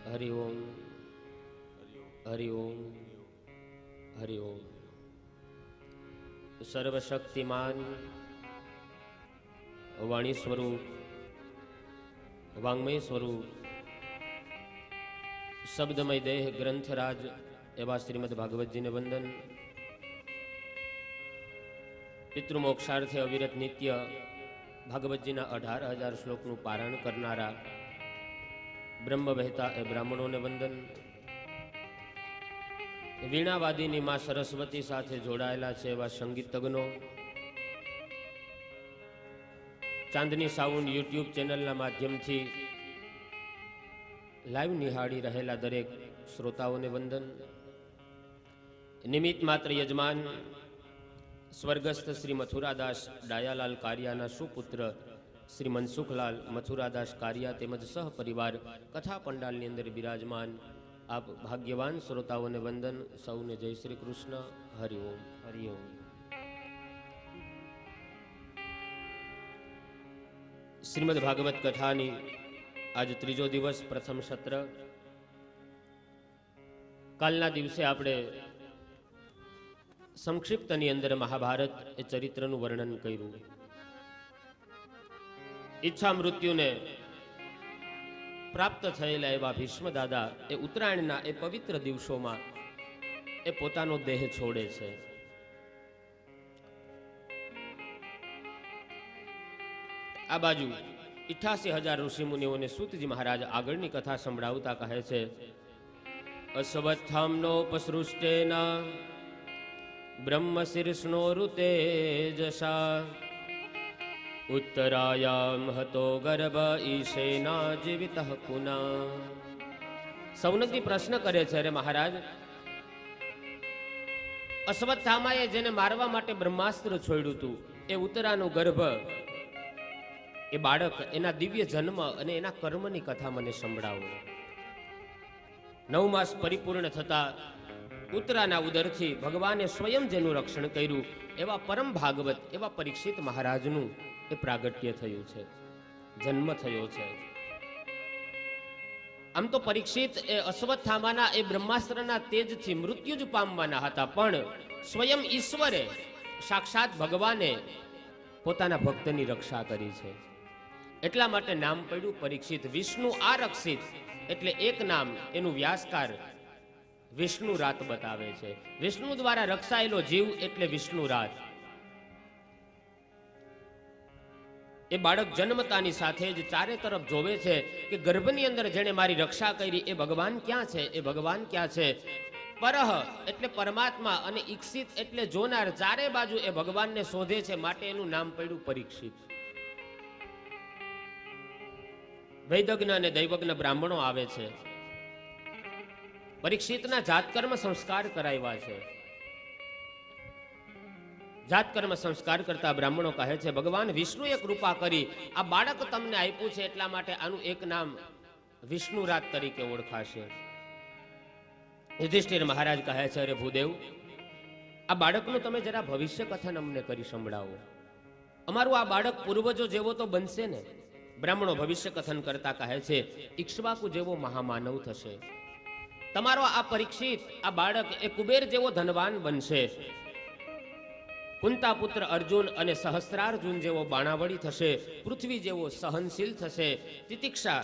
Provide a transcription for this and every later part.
हरि ओम हरि ओम हरि ओम। सर्वशक्तिमान वाणी स्वरूप वांग्मय स्वरूप शब्दमय देह ग्रंथराज एवं श्रीमद् भागवत जी ने वंदन। पितृमोक्षार्थे अविरत नित्य भागवत जी 18,000 श्लोकનું પારણ કરનારા બ્રહ્મ વહેતા એ બ્રાહ્મણોને વંદન। વીણાવાદીની માં સરસ્વતી સાથે જોડાયેલા છે એવા સંગીતજ્ઞો, ચાંદની સાઉન્ડ યુટ્યુબ ચેનલના માધ્યમથી લાઈવ નિહાળી રહેલા દરેક શ્રોતાઓને વંદન। નિમિત્ત માત્ર યજમાન સ્વર્ગસ્થ શ્રી મથુરાદાસ ડાયાલાલ કારિયાના સુપુત્ર શ્રી મનસુખલાલ મથુરાદાસ કારિયા તેમજ સહપરિવાર કથા પંડાલની અંદર બિરાજમાન આપ ભાગ્યવાન શ્રોતાઓને વંદન। સૌને જય શ્રી કૃષ્ણ। હરિ ઓમ હરિ ઓમ। શ્રીમદ ભાગવત કથાની આજ ત્રીજો દિવસ, પ્રથમ સત્ર। કાલના દિવસે આપણે સંક્ષિપ્તની અંદર મહાભારત એ ચરિત્રનું વર્ણન કર્યું। ઈચ્છા મૃત્યુને પ્રાપ્ત થયેલા એવા ભીષ્મ દાદા એ ઉત્તરાયણના એ પવિત્ર દિવસોમાં એ પોતાનો દેહ છોડે છે। આ બાજુ 88,000 ઋષિમુનિઓને સૂતજી મહારાજ આગળની કથા સંભળાવતા કહે છે, અશ્વત્થામ્નોપસૃષ્ટેના બ્રહ્મ શીર્ષનો ઋતેજસા ઉત્તરાયામ હતો ગર્ભ ઈશેના જીવિતઃ પુના। સૌનકજી પ્રશ્ન કરે છે, અરે મહારાજ, અશ્વત્થામાએ જેને મારવા માટે બ્રહ્માસ્ત્ર છોડ્યું હતું એ ઉત્તરાનું ગર્ભ, એ બાળક, એના દિવ્ય જન્મ અને એના કર્મની કથા મને સંભળાવો। 9 માસ પરિપૂર્ણ થતા ઉત્તરાના ઉદરથી ભગવાને સ્વયં જેનું રક્ષણ કર્યું એવા પરમ ભાગવત એવા પરીક્ષિત મહારાજનું એ પ્રાગટ્ય થયું છે, જન્મ થયો છે। આમ તો પરીક્ષિત એ અશ્વત્થામાના એ બ્રહ્માસ્ત્રના તેજથી મૃત્યુ જ પામવાના હતા, પણ સ્વયં ઈશ્વરે, સાક્ષાત ભગવાને પોતાના ભક્તની રક્ષા કરી છે, એટલા માટે નામ પડ્યું પરીક્ષિત। વિષ્ણુ આરક્ષિત એટલે એક નામ, એનું વ્યાસકાર વિષ્ણુ રાત બતાવે છે। વિષ્ણુ દ્વારા રક્ષાયેલો જીવ એટલે વિષ્ણુ રાત। એ બાળક જન્મતાની સાથે જ ચારે તરફ જોવે છે કે ગર્ભની અંદર જેણે મારી રક્ષા કરી એ ભગવાન ક્યાં છે, એ ભગવાન ક્યાં છે। પરહ એટલે પરમાત્મા અને ઈક્ષિત એટલે જોનાર, ચારે બાજુ એ ભગવાનને શોધે છે, માટે એનું નામ પડ્યું પરીક્ષિત। વૈદજ્ઞ અને દૈવજ્ઞ બ્રાહ્મણો આવે છે, પરીક્ષિતના જાતકર્મ સંસ્કાર કરાવ્યા છે। જાતકર્મ સંસ્કાર કરતા બ્રાહ્મણો કહે છે, ભગવાન વિષ્ણુએ કૃપા કરી આ બાળક તમને આપ્યું છે, એટલા માટે આનું એક નામ વિષ્ણુ રાત તરીકે ઓળખાશે। યુધિષ્ઠિર મહારાજ કહે છે, અરે ભૂદેવ, આ બાળકનું તમે જરા ભવિષ્ય કથન અમને કરી સંભળાવો। અમારું આ બાળક પૂર્વજો જેવો તો બનશે ને? બ્રાહ્મણો ભવિષ્ય કથન કરતા કહે છે, ઇક્ષ્વાકુ જેવો મહામાનવ થશે। તમારો આ પરીક્ષિત આ બાળક એ કુબેર જેવો ધનવાન બનશે। કુંતા પુત્ર અર્જુન અને સહસ્ત્રાર્જુન જેવો બાણાવળી થશે। પૃથ્વી જેવો સહનશીલ થશે। તિતિક્ષા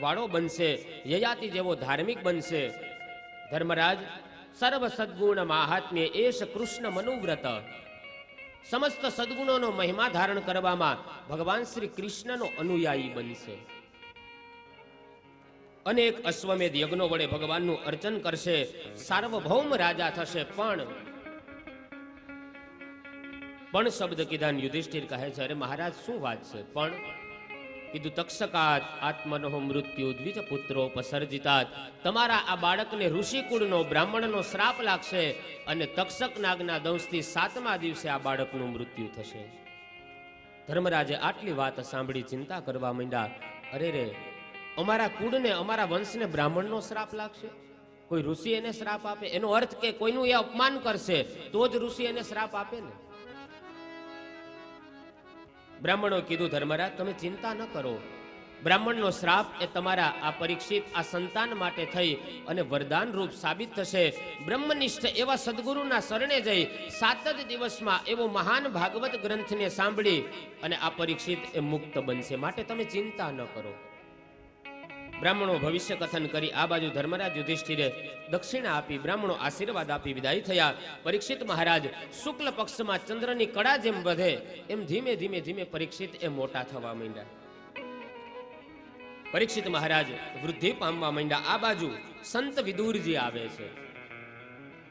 વાળો બનશે। યયાતિ જેવો ધાર્મિક બનશે। ધર્મરાજ, સર્વ સદગુણ માહાત્મ્ય એશ કૃષ્ણ મનુવ્રત। સમસ્ત સદગુણોનો મહિમા ધારણ કરવામાં ભગવાન શ્રી કૃષ્ણનો અનુયાયી બનશે। અનેક અશ્વમેધ યજ્ઞો વડે ભગવાનનું અર્ચન કરશે। સાર્વભૌમ રાજા થશે। પણ શબ્દ કીધા યુધિષ્ઠિર કહે છે, અરે મહારાજ, શું વાત છે? પણ કીધું, તક્ષકાત આત્મનો મૃત્યુ દ્વિજ પુત્રોપસર્જિતાત। તમારા આ બાળકને ઋષિકુળનો બ્રાહ્મણનો શ્રાપ લાગશે અને તક્ષક નાગના દંશથી 7મા દિવસે આ બાળકનું મૃત્યુ થશે। ધર્મરાજે આટલી વાત સાંભળી ચિંતા કરવા માંડ્યા, અરે રે, અમારા કુળને, અમારા વંશને બ્રાહ્મણનો શ્રાપ લાગશે? કોઈ ઋષિ એને શ્રાપ આપે? એનો અર્થ કે કોઈનું એ અપમાન કરશે તો જ ઋષિ એને શ્રાપ આપે ને? બ્રાહ્મણો કીધું, ધર્મરાજ, તમે ચિંતા ન કરો, બ્રાહ્મણનો શ્રાપ એ તમારા આ પરીક્ષિત આ સંતાન માટે થઈ અને વરદાન રૂપ સાબિત થશે. બ્રહ્મનિષ્ઠ એવા સદગુરુના શરણે જઈ 7 જ દિવસમાં એવો મહાન ભાગવત ગ્રંથને સાંભળી અને આ પરીક્ષિત એ મુક્ત બનશે. માટે તમે ચિંતા ન કરો. બ્રાહ્મણો ભવિષ્ય કથન કરી આ બાજુ ધર્મરાજ યુધિષ્ઠિરે દક્ષિણા આપી, બ્રાહ્મણો આશીર્વાદ આપી વિદાય થયા. પરીક્ષિત મહારાજ શુક્લ પક્ષમાં ચંદ્રની કડા જેમ વધે એમ ધીમે ધીમે ધીમે પરીક્ષિત એ મોટા થવા માંડ્યા. પરીક્ષિત મહારાજ વૃદ્ધિ પામવા માંડ્યા. આ બાજુ સંત વિદુરજી આવે છે.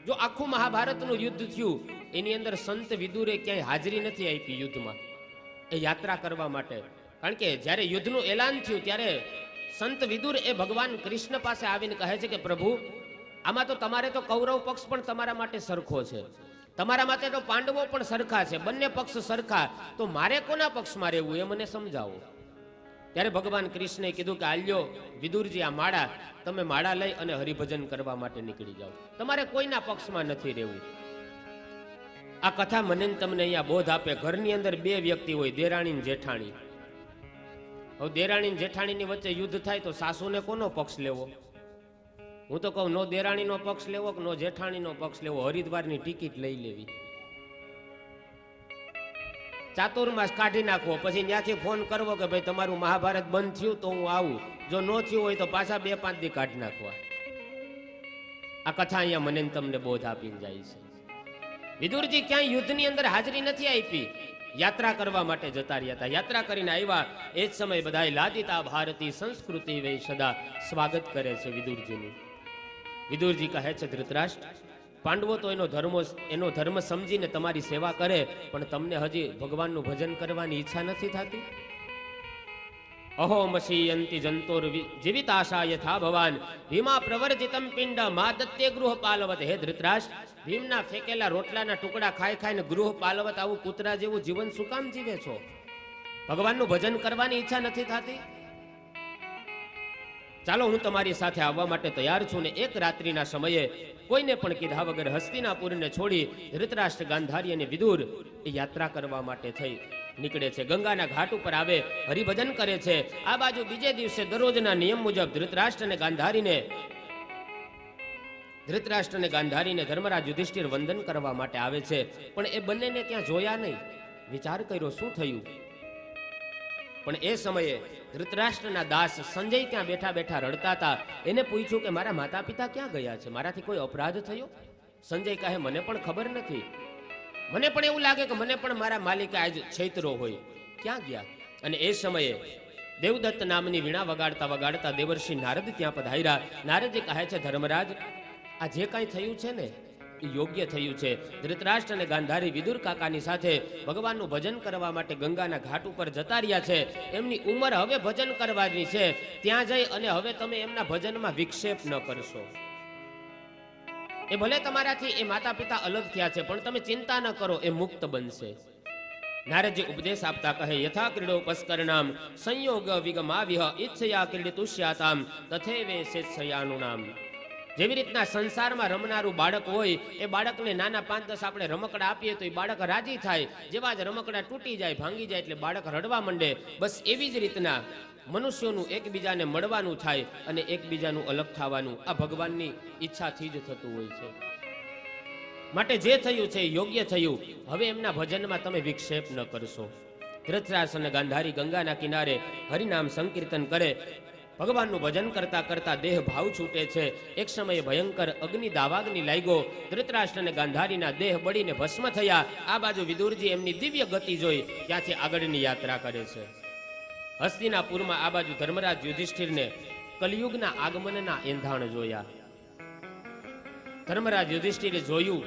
જો આખું મહાભારતનું યુદ્ધ થયું એની અંદર સંત વિદુરે ક્યાંય હાજરી નથી આપી યુદ્ધમાં, એ યાત્રા કરવા માટે. કારણ કે જ્યારે યુદ્ધનું એલાન થયું ત્યારે સંત વિદુર એ ભગવાન કૃષ્ણ પાસે આવીને કહે છે કે પ્રભુ, આમાં તો તમારે તો કૌરવ પક્ષ પણ તમારા માટે સરખો છે, તમારા માટે તો પાંડવો પણ સરખા છે, બંને પક્ષ સરખા, તો મારે કોના પક્ષમાં રહેવું એ મને સમજાવો. ત્યારે ભગવાન કૃષ્ણે કીધું કે આલ્યો વિદુરજી, આ માળા, તમે માળા લઈ અને હરિભજન કરવા માટે નીકળી જાઓ, તમારે કોઈના પક્ષમાં નથી રહેવું. આ કથા મને તમને અહીંયા બોધ આપે. ઘરની અંદર 2 વ્યક્તિ હોય, દેરાણી ને જેઠાણી. હવે દેરાણી ને જેઠાણીની વચ્ચે યુદ્ધ થાય તો સાસુને કોનો પક્ષ લેવો? હું તો કહું નો દેરાણીનો પક્ષ લેવો કે નો જેઠાણીનો પક્ષ લેવો, હરિદ્વારની ટિકિટ લઈ લેવી, ચાતુર્માસ કાઢી નાખવો, પછી ત્યાંથી ફોન કરવો કે ભાઈ તમારું મહાભારત બંધ થયું તો હું આવું, જો ન થયું હોય તો પાછા 2-5 દી કાઢી નાખવા. આ કથા અહીંયા મને તમને બોધ આપીને જાય છે. વિદુરજી ક્યાંય યુદ્ધની અંદર હાજરી નથી આપી, યાત્રા કરવા માટે જતા રહ્યા હતા. યાત્રા કરીને આવ્યા એ જ સમય બધાય લાદિતા ભારતી સંસ્કૃતિ વે સદા સ્વાગત કરે છે વિદુરજીનું. વિદુરજી કહે છે ધૃતરાષ્ટ્ર, પાંડવો તો એનો ધર્મ સમજીને તમારી સેવા કરે, પણ તમને હજી ભગવાનનું ભજન કરવાની ઈચ્છા નથી થતી? અહો મસીયંતિ જંતોર જીવિતાશા યથા ભવાન ભીમા પ્રવર્જિતમ પિંડ મા દત્તે ગૃહ પાલવત. હે ધૃતરાષ્ટ્ર, ભીમના ફેંકેલા રોટલાના ટુકડા ખાઈ ખાઈને ગૃહ પાલવત આવું કૂતરા જેવું જીવન શું કામ જીવે છો? ભગવાનનું ભજન કરવાની ઈચ્છા નથી થતી? ચાલો હું તમારી સાથે આવવા માટે તૈયાર છું. ને એક રાત્રિના સમયે કોઈને પણ કીધા વગર હસ્તિનાપુરને છોડી ધૃતરાષ્ટ્ર, ગાંધારી અને વિદુર એ યાત્રા કરવા માટે થઈ નીકળે છે. ગંગાના ઘાટ ઉપર આવે, હરિભજન કરે છે. આ બાજુ બીજે દિવસે દરરોજના નિયમ મુજબ ધૃતરાષ્ટ્ર અને ગાંધારીને ધર્મરાજ યુધિષ્ઠિર વંદન કરવા માટે આવે છે. પણ એ બંનેને ત્યાં જોયા નહીં. વિચાર કર્યો શું થયું? પણ એ સમયે ધૃતરાષ્ટ્રના દાસ સંજય ત્યાં બેઠા બેઠા રડતા હતા. એને પૂછ્યું કે મારા માતા પિતા ક્યાં ગયા છે? મારાથી કોઈ અપરાધ થયો? સંજય કહે મને પણ ખબર નથી, મને પણ એવું લાગે કે મને પણ મારા માલિકે આજ છૈતરો હોય, ક્યાં ગયા? અને એ સમયે દેવદત્ત નામની વીણા વગાડતા વગાડતા દેવર્ષિ નારદ ત્યાં પધાર્યા. નારદજી કહે છે ધર્મરાજ, આ જે કાંઈ થયું છે ને એ યોગ્ય થયું છે. ધૃતરાષ્ટ્ર અને ગાંધારી વિદુર કાકાની સાથે ભગવાનનું ભજન કરવા માટે ગંગાના ઘાટ ઉપર જતા રહ્યા છે. એમની ઉંમર હવે ભજન કરવાની છે. ત્યાં જઈ અને હવે તમે એમના ભજનમાં વિક્ષેપ ન કરશો. એ ભલે તમારાથી એ માતા પિતા અલગ થયા છે, પણ તમે ચિંતા ન કરો, એ મુક્ત બનશે. નારદજી ઉપદેશ આપતા કહે યથા ક્રીડો પસ્કરણામ સંયોગ વિગમાવિહ ઈચ્છયા ક્રીડિતુષ્યાતામ તથૈવે શેષયાનું નામ. જેવી રીતના સંસારમાં રમનારું બાળક હોય, એ બાળકને નાના 5-10 આપણે રમકડા આપીએ તો એ બાળક રાજી થાય. જેવા જ રમકડા તૂટી જાય, ભાંગી જાય એટલે બાળક રડવા માંડે. બસ એવી જ રીતના મનુષ્યોનું એકબીજાને મળવાનું થાય અને એકબીજાનું અલગ થવાનું આ ભગવાનની ઈચ્છાથી જ થતું હોય છે. માટે જે થયું છે યોગ્ય થયું. હવે એમના ભજનમાં તમે વિક્ષેપ ન કરશો. ધૃતરાષ્ટ્ર અને ગાંધારી ગંગાના કિનારે હરિનામ સંકીર્તન કરે. ભગવાનનું ભજન કરતા કરતા દેહ ભાવ છૂટે છે. એક સમયે ભયંકર અગ્નિ દાવાગ્નિ લાગ્યો. ધૃતરાષ્ટ્ર અને ગાંધારીના દેહ બળીને ભસ્મ થયા. આ બાજુ વિદુરજી એમની દિવ્ય ગતિ જોઈ ત્યાંથી આગળની યાત્રા કરે છે. હસ્તિનાપુરમાં આ બાજુ ધર્મરાજ યુધિષ્ઠિરને કલિયુગના આગમનના એંધાણ જોયા. ધર્મરાજ યુધિષ્ઠિરે જોયું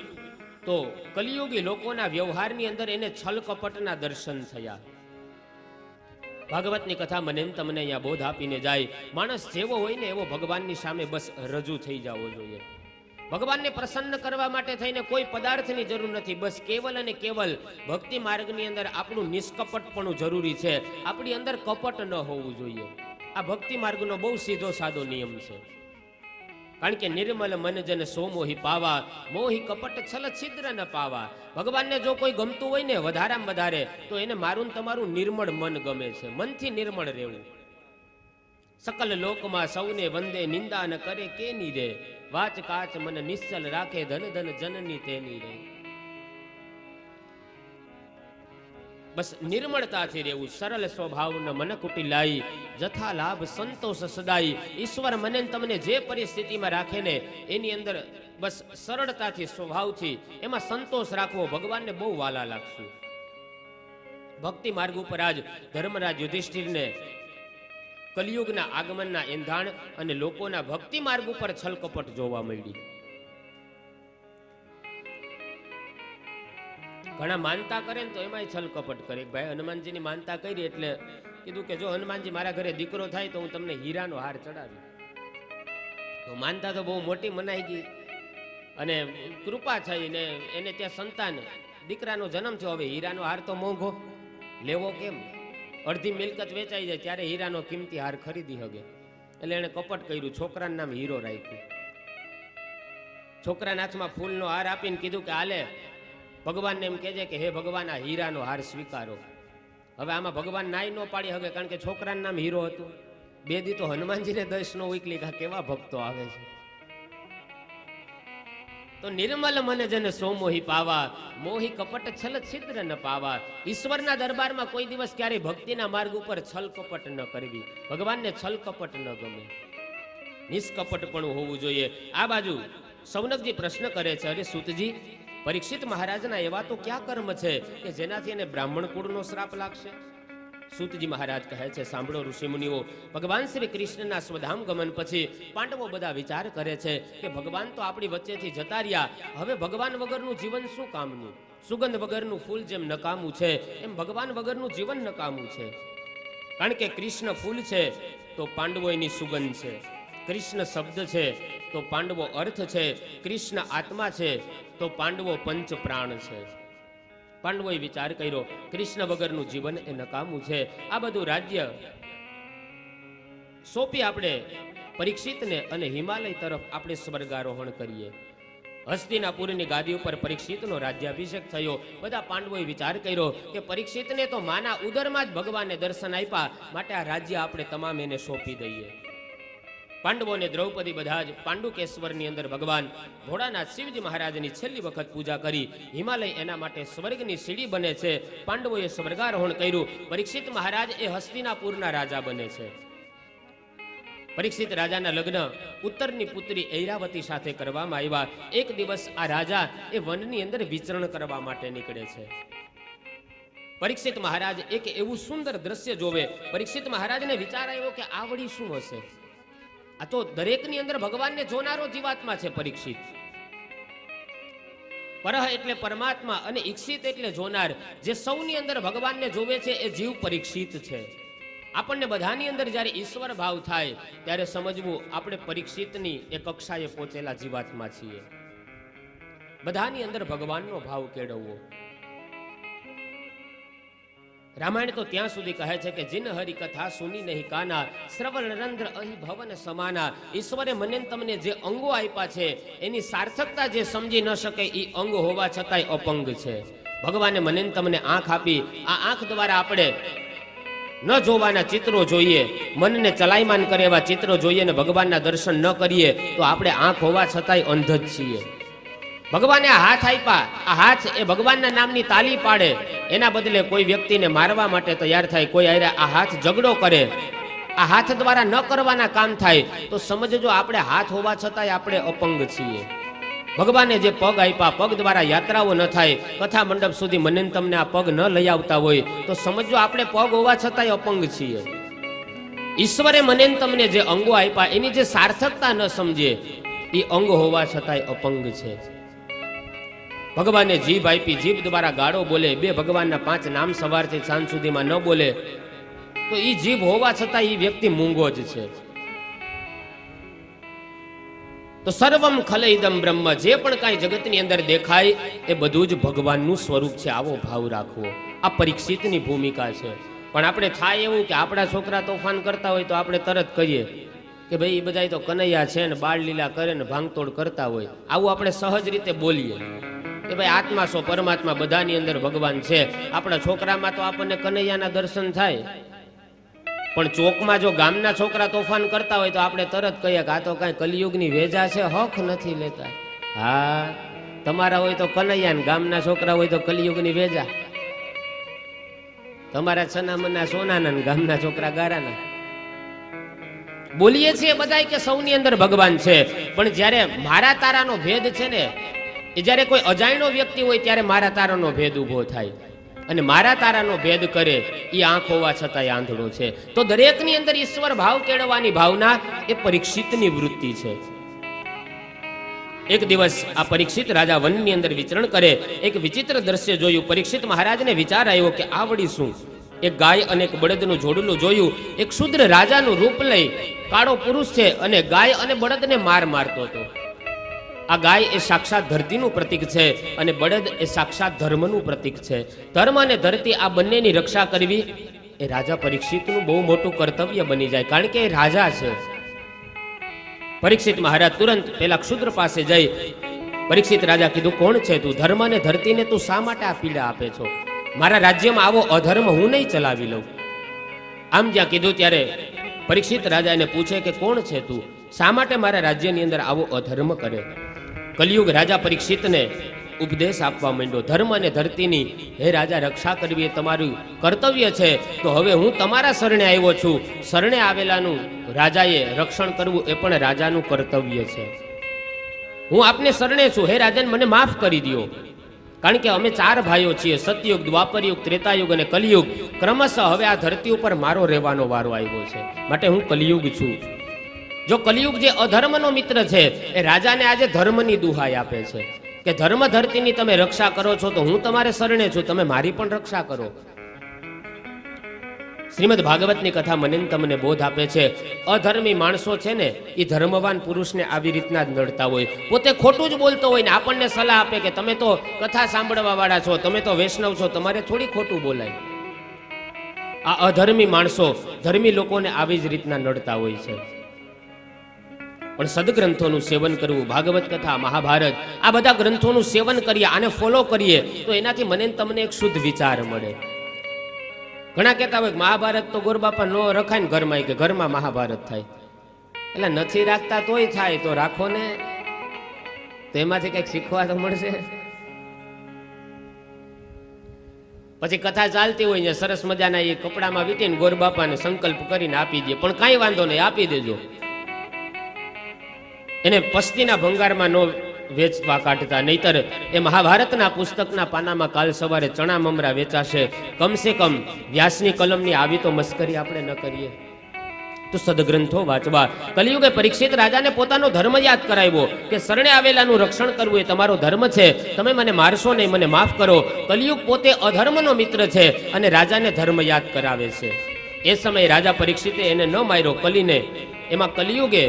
તો કલિયુગી લોકોના વ્યવહારની અંદર એને છલ કપટના દર્શન થયા. ભાગવતની કથા મને તમને અહીંયા બોધ આપીને જાય. માણસ જેવો હોય ને એવો ભગવાનની સામે બસ રજૂ થઈ જવો જોઈએ. ભગવાનને પ્રસન્ન કરવા માટે થઈને કોઈ પદાર્થની જરૂર નથી. બસ કેવલ અને કેવલ ભક્તિ માર્ગની અંદર આપણું નિષ્કપટપણું જરૂરી છે. આપણી અંદર કપટ ન હોવું જોઈએ. આ ભક્તિ માર્ગનો બહુ સીધો સાદો નિયમ છે. કારણ કે નિર્મલ મન જન સો મોહી પાવા, મોહી કપટ છલ છિદ્ર ન પાવા. ભગવાનને જો કોઈ ગમતું હોય ને વધારામાં વધારે તો એને મારું તમારું નિર્મળ મન ગમે છે. મનથી નિર્મળ રહેવું. સકલ લોકમાં સૌને વંદે, નિંદા ન કરે કેની રે, વાચ કાચ મન નિશ્ચલ રાખે, ધન ધન જનની તેની રે. બસ નિર્મળતાથી રહેવું, સરળ સ્વભાવના મન કુટિલાઈ, જથા લાભ સંતોષ સદાઈ. ઈશ્વર મને તમને જે પરિસ્થિતિમાં રાખે ને એની અંદર બસ સરળતાથી, સ્વભાવથી એમાં સંતોષ રાખવો, ભગવાનને બહુ વાલા લાગશું. ભક્તિ માર્ગ ઉપર આજ ધર્મરાજ યુધિષ્ઠિરને કલિયુગના આગમનના એંધાણ અને લોકોના ભક્તિ માર્ગ ઉપર છલકપટ જોવા મળી. ઘણા માનતા કરે ને તો એમાંય છલકપટ કરે. ભાઈ હનુમાનજીની માનતા કરી એટલે કીધું કે જો હનુમાનજી મારા ઘરે દીકરો થાય તો હું તમને હીરાનો હાર ચડાવી. તો માનતા તો બહુ મોટી મનાઈ ગઈ અને કૃપા થઈ ને એને ત્યાં સંતાન દીકરાનો જન્મ થયો. હવે હીરાનો હાર તો મોંઘો, લેવો કેમ? અડધી મિલકત વેચાઈ જાય ત્યારે હીરાનો કિંમતી હાર ખરીદી શકે. એટલે એને કપટ કર્યું, છોકરાનું નામ હીરો રાખ્યું. છોકરાના હાથમાં ફૂલનો હાર આપીને કીધું કે હાલે ભગવાનને એમ કહેજે કે હે ભગવાન આ હીરાનો હાર સ્વીકારો. હવે આમાં ભગવાન નાઈ ન પાડી હવે, કારણ કે છોકરાનું નામ હીરો હતું. બે દી તો હનુમાનજીને દર્શ નો ઉકલી, કેવા ભક્તો આવે છે. તો નિર્મલ મને જન સોમોહી પાવા, મોહી કપટ છલ છિદ્ર ન પાવા. ઈશ્વરના દરબારમાં કોઈ દિવસ ક્યારેય ભક્તિના માર્ગ ઉપર છલ કપટ ન કરવી. ભગવાનને છલ કપટ ન ગમે, નિષ્કપટપણું હોવું જોઈએ. આ બાજુ સૌનકજી પ્રશ્ન કરે છે, અરે સૂતજી, પરીક્ષિત મહારાજના એવા તો ક્યાં કર્મ છે કે જેનાથી એને બ્રાહ્મણ કુળનો શ્રાપ લાગશે? સૂતજી મહારાજ કહે છે, સાંભળો ઋષિ મુનિઓ, ભગવાન શ્રી કૃષ્ણના સ્વધામ ગમન પછી પાંડવો બધા વિચાર કરે છે કે ભગવાન તો આપણી વચ્ચેથી જતા રહ્યા, હવે ભગવાન વગરનું જીવન શું કામનું? સુગંધ વગરનું ફૂલ જેમ નકામું છે એમ ભગવાન વગરનું જીવન નકામું છે. કારણ કે કૃષ્ણ ફૂલ છે તો પાંડવો એની સુગંધ છે, કૃષ્ણ શબ્દ છે તો પાંડવો અર્થ છે, કૃષ્ણ આત્મા છે તો પાંડવો પંચ પ્રાણ છે. પાંડવોએ વિચાર કર્યો કૃષ્ણ વગરનું જીવન એ નકામું છે. આ બધું રાજ્ય સોંપી આપણે પરીક્ષિતને અને હિમાલય તરફ આપણે સ્વર્ગારોહણ કરીએ. હસ્તિનાપુરની ગાદી ઉપર પરીક્ષિતનો રાજ્યાભિષેક થયો. બધા પાંડવોએ વિચાર કર્યો કે પરીક્ષિતને તો માના ઉદરમાં જ ભગવાનને દર્શન આપ્યા, માટે આ રાજ્ય આપણે તમામ એને સોંપી દઈએ. પાંડવો ને દ્રૌપદી બધા જ પાંડુકેશ્વરની અંદર ભગવાન ભોળાનાથ શિવજી મહારાજની છેલ્લી વખત પૂજા કરી. હિમાલય એના માટે સ્વર્ગની સીડી બને છે. પાંડવોએ સ્વર્ગારોહણ કર્યું. પરીક્ષિત મહારાજ એ હસ્તિનાપુરના રાજા બને છે. પરીક્ષિત રાજાના લગ્ન ઉત્તરની પુત્રી ઐરાવતી સાથે કરવામાં આવ્યા. એક દિવસ આ રાજા એ વનની અંદર વિચરણ કરવા માટે નીકળે છે. પરીક્ષિત મહારાજ એક એવું સુંદર દ્રશ્ય જોવે. પરીક્ષિત મહારાજને વિચાર આવ્યો કે આ વળી શું હશે? આ તો દરેકની અંદર ભગવાનને જોનારો જીવાત્મા છે પરીક્ષિત. પરહ એટલે પરમાત્મા અને ઈક્ષિત એટલે જોનાર. જે સૌની અંદર ભગવાનને જોવે છે એ જીવ પરીક્ષિત છે. આપણને બધાની અંદર જ્યારે ઈશ્વર ભાવ થાય ત્યારે સમજવું આપણે પરીક્ષિતની એ કક્ષાએ પહોંચેલા જીવાત્મા છીએ. બધાની અંદર ભગવાનનો ભાવ કેળવવો. રામાયણ તો ત્યાં સુધી કહે છે કે જીન હરિ કથા સુની નહીં કાના, શ્રવણ રંધ્ર અહીં ભવન સમાના. ઈશ્વરે મને તમને જે અંગો આપ્યા છે એની સાર્થકતા જે સમજી ન શકે એ અંગ હોવા છતાંય અપંગ છે. ભગવાને મને તમને આંખ આપી. આ આંખ દ્વારા આપણે ન જોવાના ચિત્રો જોઈએ, મનને ચલાયમાન કરે એવા ચિત્રો જોઈએ ને ભગવાનના દર્શન ન કરીએ તો આપણે આંખ હોવા છતાંય અંધ જ છીએ. ભગવાને આ હાથ આપ્યા, આ હાથ એ ભગવાનના નામની તાલી પાડે, એના બદલે કોઈ વ્યક્તિને મારવા માટે તૈયાર થાય, કોઈ આરે આ હાથ ઝઘડો કરે, આ હાથ દ્વારા ન કરવાના કામ થાય, તો સમજજો આપણે હાથ હોવા છતાંય આપણે અપંગ છીએ. ભગવાને જે પગ આપ્યા, પગ દ્વારા યાત્રાઓ ન થાય, કથા મંડપ સુધી મને તમને આ પગ ન લઈ આવતા હોય તો સમજો આપણે પગ હોવા છતાંય અપંગ છીએ. ઈશ્વરે મને તમને જે અંગો આપ્યા એની જે સાર્થકતા ન સમજે એ અંગ હોવા છતાંય અપંગ છે. ભગવાને જીભ આપી, જીભ દ્વારા ગાળો બોલે, બે ભગવાનના 5 નામ સવારથી સાંજ સુધીમાં ન બોલે તો એ જીભ હોવા છતાં એ વ્યક્તિ મૂંગો જ છે. તો સર્વમ ખલઈદમ બ્રહ્મ, જે પણ કાંઈ જગતની અંદર દેખાય એ બધું જ ભગવાનનું સ્વરૂપ છે. આવો ભાવ રાખવો આ પરીક્ષિતની ભૂમિકા છે. પણ આપણે થાય એવું કે આપણા છોકરા તોફાન કરતા હોય તો આપણે તરત કહીએ કે ભાઈ એ બધા તો કનૈયા છે ને બાળ લીલા કરે ને ભાંગતોડ કરતા હોય. આવું આપણે સહજ રીતે બોલીએ કે ભાઈ આત્મા છો, પરમાત્મા બધાની અંદર ભગવાન છે. આપણા છોકરામાં તો આપણને કનૈયાના દર્શન થાય, પણ ચોકમાં જો ગામના છોકરા તોફાન કરતા હોય તો આપણે તરત કહીએ કે આ તો કાંઈ કલિયુગની વેજા છે, હક નથી લેતા. હા, તમારા હોય તો કનૈયા ને ગામના છોકરા હોય તો કલિયુગની વેજા. તમારા છનામના સોનાના ને ગામના છોકરા ગારાના. બોલીએ છીએ બધા કે સૌની અંદર ભગવાન છે, પણ જ્યારે મારા તારાનો ભેદ છે ને, એ જ્યારે કોઈ અજાણ્યો વ્યક્તિ હોય ત્યારે મારા તારાનો ભેદ ઊભો થાય. અને મારા તારાનો ભેદ કરે એ આંખ હોવા છતાંય આંધળો છે. તો દરેકની અંદર ઈશ્વર ભાવ કેળવવાની ભાવના એ પરીક્ષિતની વૃત્તિ છે. એક દિવસ આ પરીક્ષિત રાજા વનની અંદર વિચરણ કરે, એક વિચિત્ર દ્રશ્ય જોયું. પરીક્ષિત મહારાજને વિચાર આવ્યો કે આ વળી શું? એક ગાય અને એક બળદનું જોડલું જોયું. એક શુદ્ર રાજાનું રૂપ લઈ કાળો પુરુષ છે અને ગાય અને બળદને માર મારતો હતો. આ ગાય એ સાક્ષાત ધરતીનું પ્રતીક છે અને બળદ એ સાક્ષાત ધર્મનું પ્રતીક છે. ધર્મ અને ધરતી આ બંનેની રક્ષા કરવી એ રાજા પરીક્ષિતનું બહુ મોટું કર્તવ્ય બની જાય, કારણ કે એ રાજા છે. પરીક્ષિત મહારાજ તુરંત પેલા ક્ષુદ્ર પાસે જઈ પરીક્ષિત રાજા કીધું, કોણ છે તું? ધર્મ અને ધરતીને તું શા માટે આ પીડા આપે છો? મારા રાજ્યમાં આવો અધર્મ હું નહીં ચલાવી લઉં. આમ જ્યાં કીધું ત્યારે પરીક્ષિત રાજા એને પૂછે કે કોણ છે તું? શા માટે મારા રાજ્યની અંદર આવો અધર્મ કરે? કલિયુગ રાજા પરીક્ષિતને ઉપદેશ આપવા માંડ્યો. ધર્મ અને ધરતીની હે રાજા રક્ષા કરવી એ તમારું કર્તવ્ય છે. તો હવે હું તમારા શરણે આવ્યો છું. શરણે આવેલાનું રાજાએ રક્ષણ કરવું એ પણ રાજાનું કર્તવ્ય છે. હું આપને શરણે છું, હે રાજાને મને માફ કરી દો. કારણ કે અમે 4 ભાઈઓ છીએ, સતયુગ, દ્વાપરયુગ, ત્રેતાયુગ અને કલિયુગ. ક્રમશઃ હવે આ ધરતી ઉપર મારો રહેવાનો વારો આવ્યો છે, માટે હું કલિયુગ છું. જો કલિયુગ જે અધર્મનો મિત્ર છે એ રાજાને આજે ધર્મની દુહાઈ આપે છે કે ધર્મ ધરતીની તમે રક્ષા કરો છો તો હું તમારે શરણે છું, તમે મારી પણ રક્ષા કરો. શ્રીમદ ભાગવતની કથા મને તમને બોધ આપે છે. અધર્મી માણસો છે ને એ ધર્મવાન પુરુષને આવી રીતના જ નડતા હોય. પોતે ખોટું જ બોલતો હોય ને આપણને સલાહ આપે કે તમે તો કથા સાંભળવા વાળા છો, તમે તો વૈષ્ણવ છો, તમારે થોડી ખોટું બોલાય. આ અધર્મી માણસો ધર્મી લોકોને આવી જ રીતના નડતા હોય છે. પણ સદગ્રંથોનું સેવન કરવું, ભાગવત કથા, મહાભારત, આ બધા ગ્રંથોનું સેવન કરીએ, આને ફોલો કરીએ તો એનાથી મને તમને એક શુદ્ધ વિચાર મળે. ઘણા કહેતા હોય મહાભારત તો ગોરબાપા નો રખાય ને ઘરમાં, કે ઘરમાં મહાભારત થાય. એટલે નથી રાખતા તોય થાય, તો રાખો ને, તો એમાંથી કઈક શીખવા તો મળશે. પછી કથા ચાલતી હોય ને સરસ મજાના એ કપડામાં વીટીને ગોરબાપાને સંકલ્પ કરીને આપી દે, પણ કાંઈ વાંધો નહીં, આપી દેજો. એને પસ્તીના ભંગારમાં નો વેચવા કાઢતા, નહીતર એ મહાભારતના પુસ્તકના પાનામાં કાલ સવારે ચણા મમરા વેચાશે. કમસે કમ વ્યાસની કલમની આવી તો મસ્કરી આપણે ન કરીએ. તો સદગ્રંથો વાંચવા. કલિયુગે પરીક્ષિત રાજાને પોતાનો ધર્મ યાદ કરાવ્યો કે શરણે આવેલાનું રક્ષણ કરવું એ તમારો ધર્મ છે, તમે મને મારશો નહીં, મને માફ કરો. કલિયુગ પોતે અધર્મનો મિત્ર છે અને રાજાને ધર્મ યાદ કરાવે છે. એ સમયે રાજા પરીક્ષિતે એને ન માર્યો, કલીને. એમાં કલિયુગે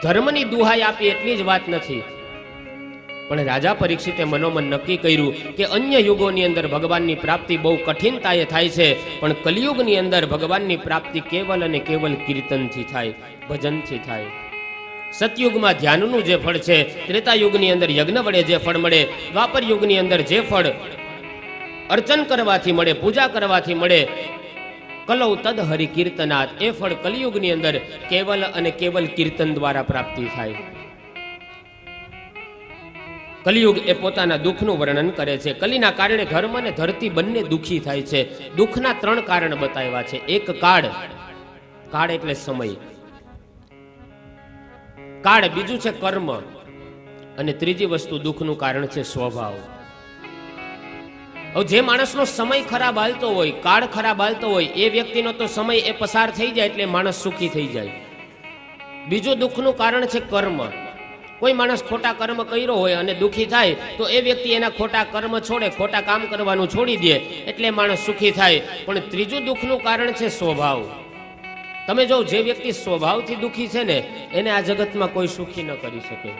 ધર્મની દુહાઈ આપી એટલી જ વાત નથી, પણ રાજા પરીક્ષિતે મનોમન નક્કી કર્યું કે અન્ય યુગોની અંદર ભગવાનની પ્રાપ્તિ બહુ કઠિનતાએ થાય છે, પણ કલિયુગની અંદર ભગવાનની પ્રાપ્તિ કેવલ અને કેવલ કીર્તનથી થાય, ભજનથી થાય. સતયુગમાં ધ્યાનનું જે ફળ છે, ત્રેતાયુગની અંદર યજ્ઞ વડે જે ફળ મળે, દ્વાપર યુગની અંદર જે ફળ અર્ચન કરવાથી મળે, પૂજા કરવાથી મળે, કલૌ તદ હરિ કીર્તનાથ, એ ફળ કલિયુગની અંદર કેવલ અને કેવલ કીર્તન દ્વારા પ્રાપ્તિ થાય. કલિયુગ એ પોતાના દુઃખનું વર્ણન કરે છે. કલીના કારણે ધર્મ અને ધરતી બંને દુઃખી થાય છે. દુઃખના 3 કારણ બતાવ્યા છે. એક કાળ, કાળ એટલે સમય, કાળ. બીજું છે કર્મ, અને ત્રીજી વસ્તુ દુઃખનું કારણ છે સ્વભાવ. હવે જે માણસનો સમય ખરાબ હાલતો હોય, કાળ ખરાબ હાલતો હોય, એ વ્યક્તિનો તો સમય એ પસાર થઈ જાય એટલે માણસ સુખી થઈ જાય. બીજું દુઃખનું કારણ છે કર્મ. કોઈ માણસ ખોટા કર્મ કર્યો હોય અને દુઃખી થાય તો એ વ્યક્તિ એના ખોટા કર્મ છોડે, ખોટા કામ કરવાનું છોડી દે, એટલે માણસ સુખી થાય. પણ ત્રીજું દુઃખનું કારણ છે સ્વભાવ. તમે જો જે વ્યક્તિ સ્વભાવથી દુઃખી છે ને, એને આ જગતમાં કોઈ સુખી ન કરી શકે.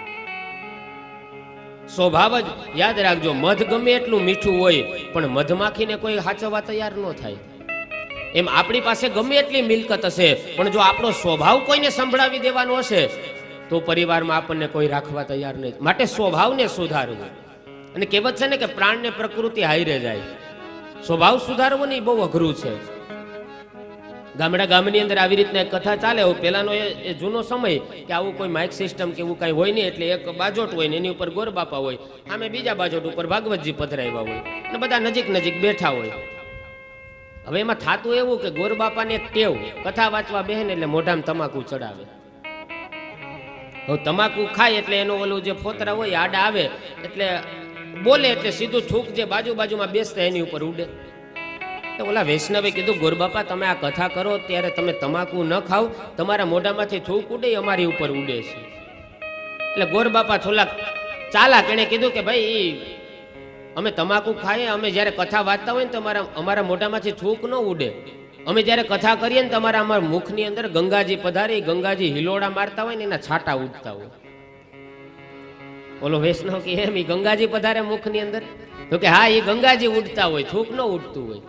સ્વભાવ જ યાદ રાખજો, મધ ગમે એટલું મીઠું હોય પણ મધમાખીને કોઈ સાચવવા તૈયાર ન થાય. એમ આપણી પાસે ગમે એટલી મિલકત હશે, પણ જો આપણો સ્વભાવ કોઈને સંભળાવી દેવાનો હશે તો પરિવારમાં આપણને કોઈ રાખવા તૈયાર નહીં. માટે સ્વભાવને સુધારવું. અને કહેવત છે ને કે પ્રાણને પ્રકૃતિ હાઈરે જાય. સ્વભાવ સુધારવો નહીં બહુ અઘરું છે. ગામની અંદર આવી રીતના એક કથા ચાલે. પેલાનો એ જૂનો સમય કે આવું કોઈ માઇક સિસ્ટમ કે એવું કાંઈ હોય નહીં, એટલે એક બાજોટ હોય ને એની ઉપર ગોર બાપા હોય, આમે બીજા બાજોટ ઉપર ભાગવતજી પધરાવ્યા હોય અને બધા નજીક નજીક બેઠા હોય. હવે એમાં થતું એવું કે ગોર બાપાને એક ટેવ, કથા વાંચવા બેહે ને એટલે મોઢામાં તમાકુ ચડાવે. હવે તમાકુ ખાય એટલે એનો ઓલું જે ફોતરા હોય આડા આવે, એટલે બોલે એટલે સીધું થૂક જે બાજુમાં બેસતા એની ઉપર ઉડે. ઓલા વૈષ્ણવે કીધું, ગોરબાપા તમે આ કથા કરો ત્યારે તમે તમાકુ ન ખાવ, તમારા મોઢામાંથી થૂક ઉડે અમારી ઉપર ઉડે છે. એટલે ગોરબાપા થોડાક ચાલાક, એણે કીધું કે ભાઈ અમે તમાકુ ખાઈએ, અમે જ્યારે કથા વાંચતા હોય ને તો અમારા મોઢામાંથી થૂક ન ઉડે. અમે જ્યારે કથા કરીએ ને તમારા અમારા મુખની અંદર ગંગાજી પધારી, ગંગાજી હિલોડા મારતા હોય ને એના છાટા ઉડતા હોય. ઓલો વૈષ્ણવ કે એમ ઈ ગંગાજી પધારે મુખની અંદર? તો કે હા, એ ગંગાજી ઉડતા હોય, થૂક ન ઉડતું હોય.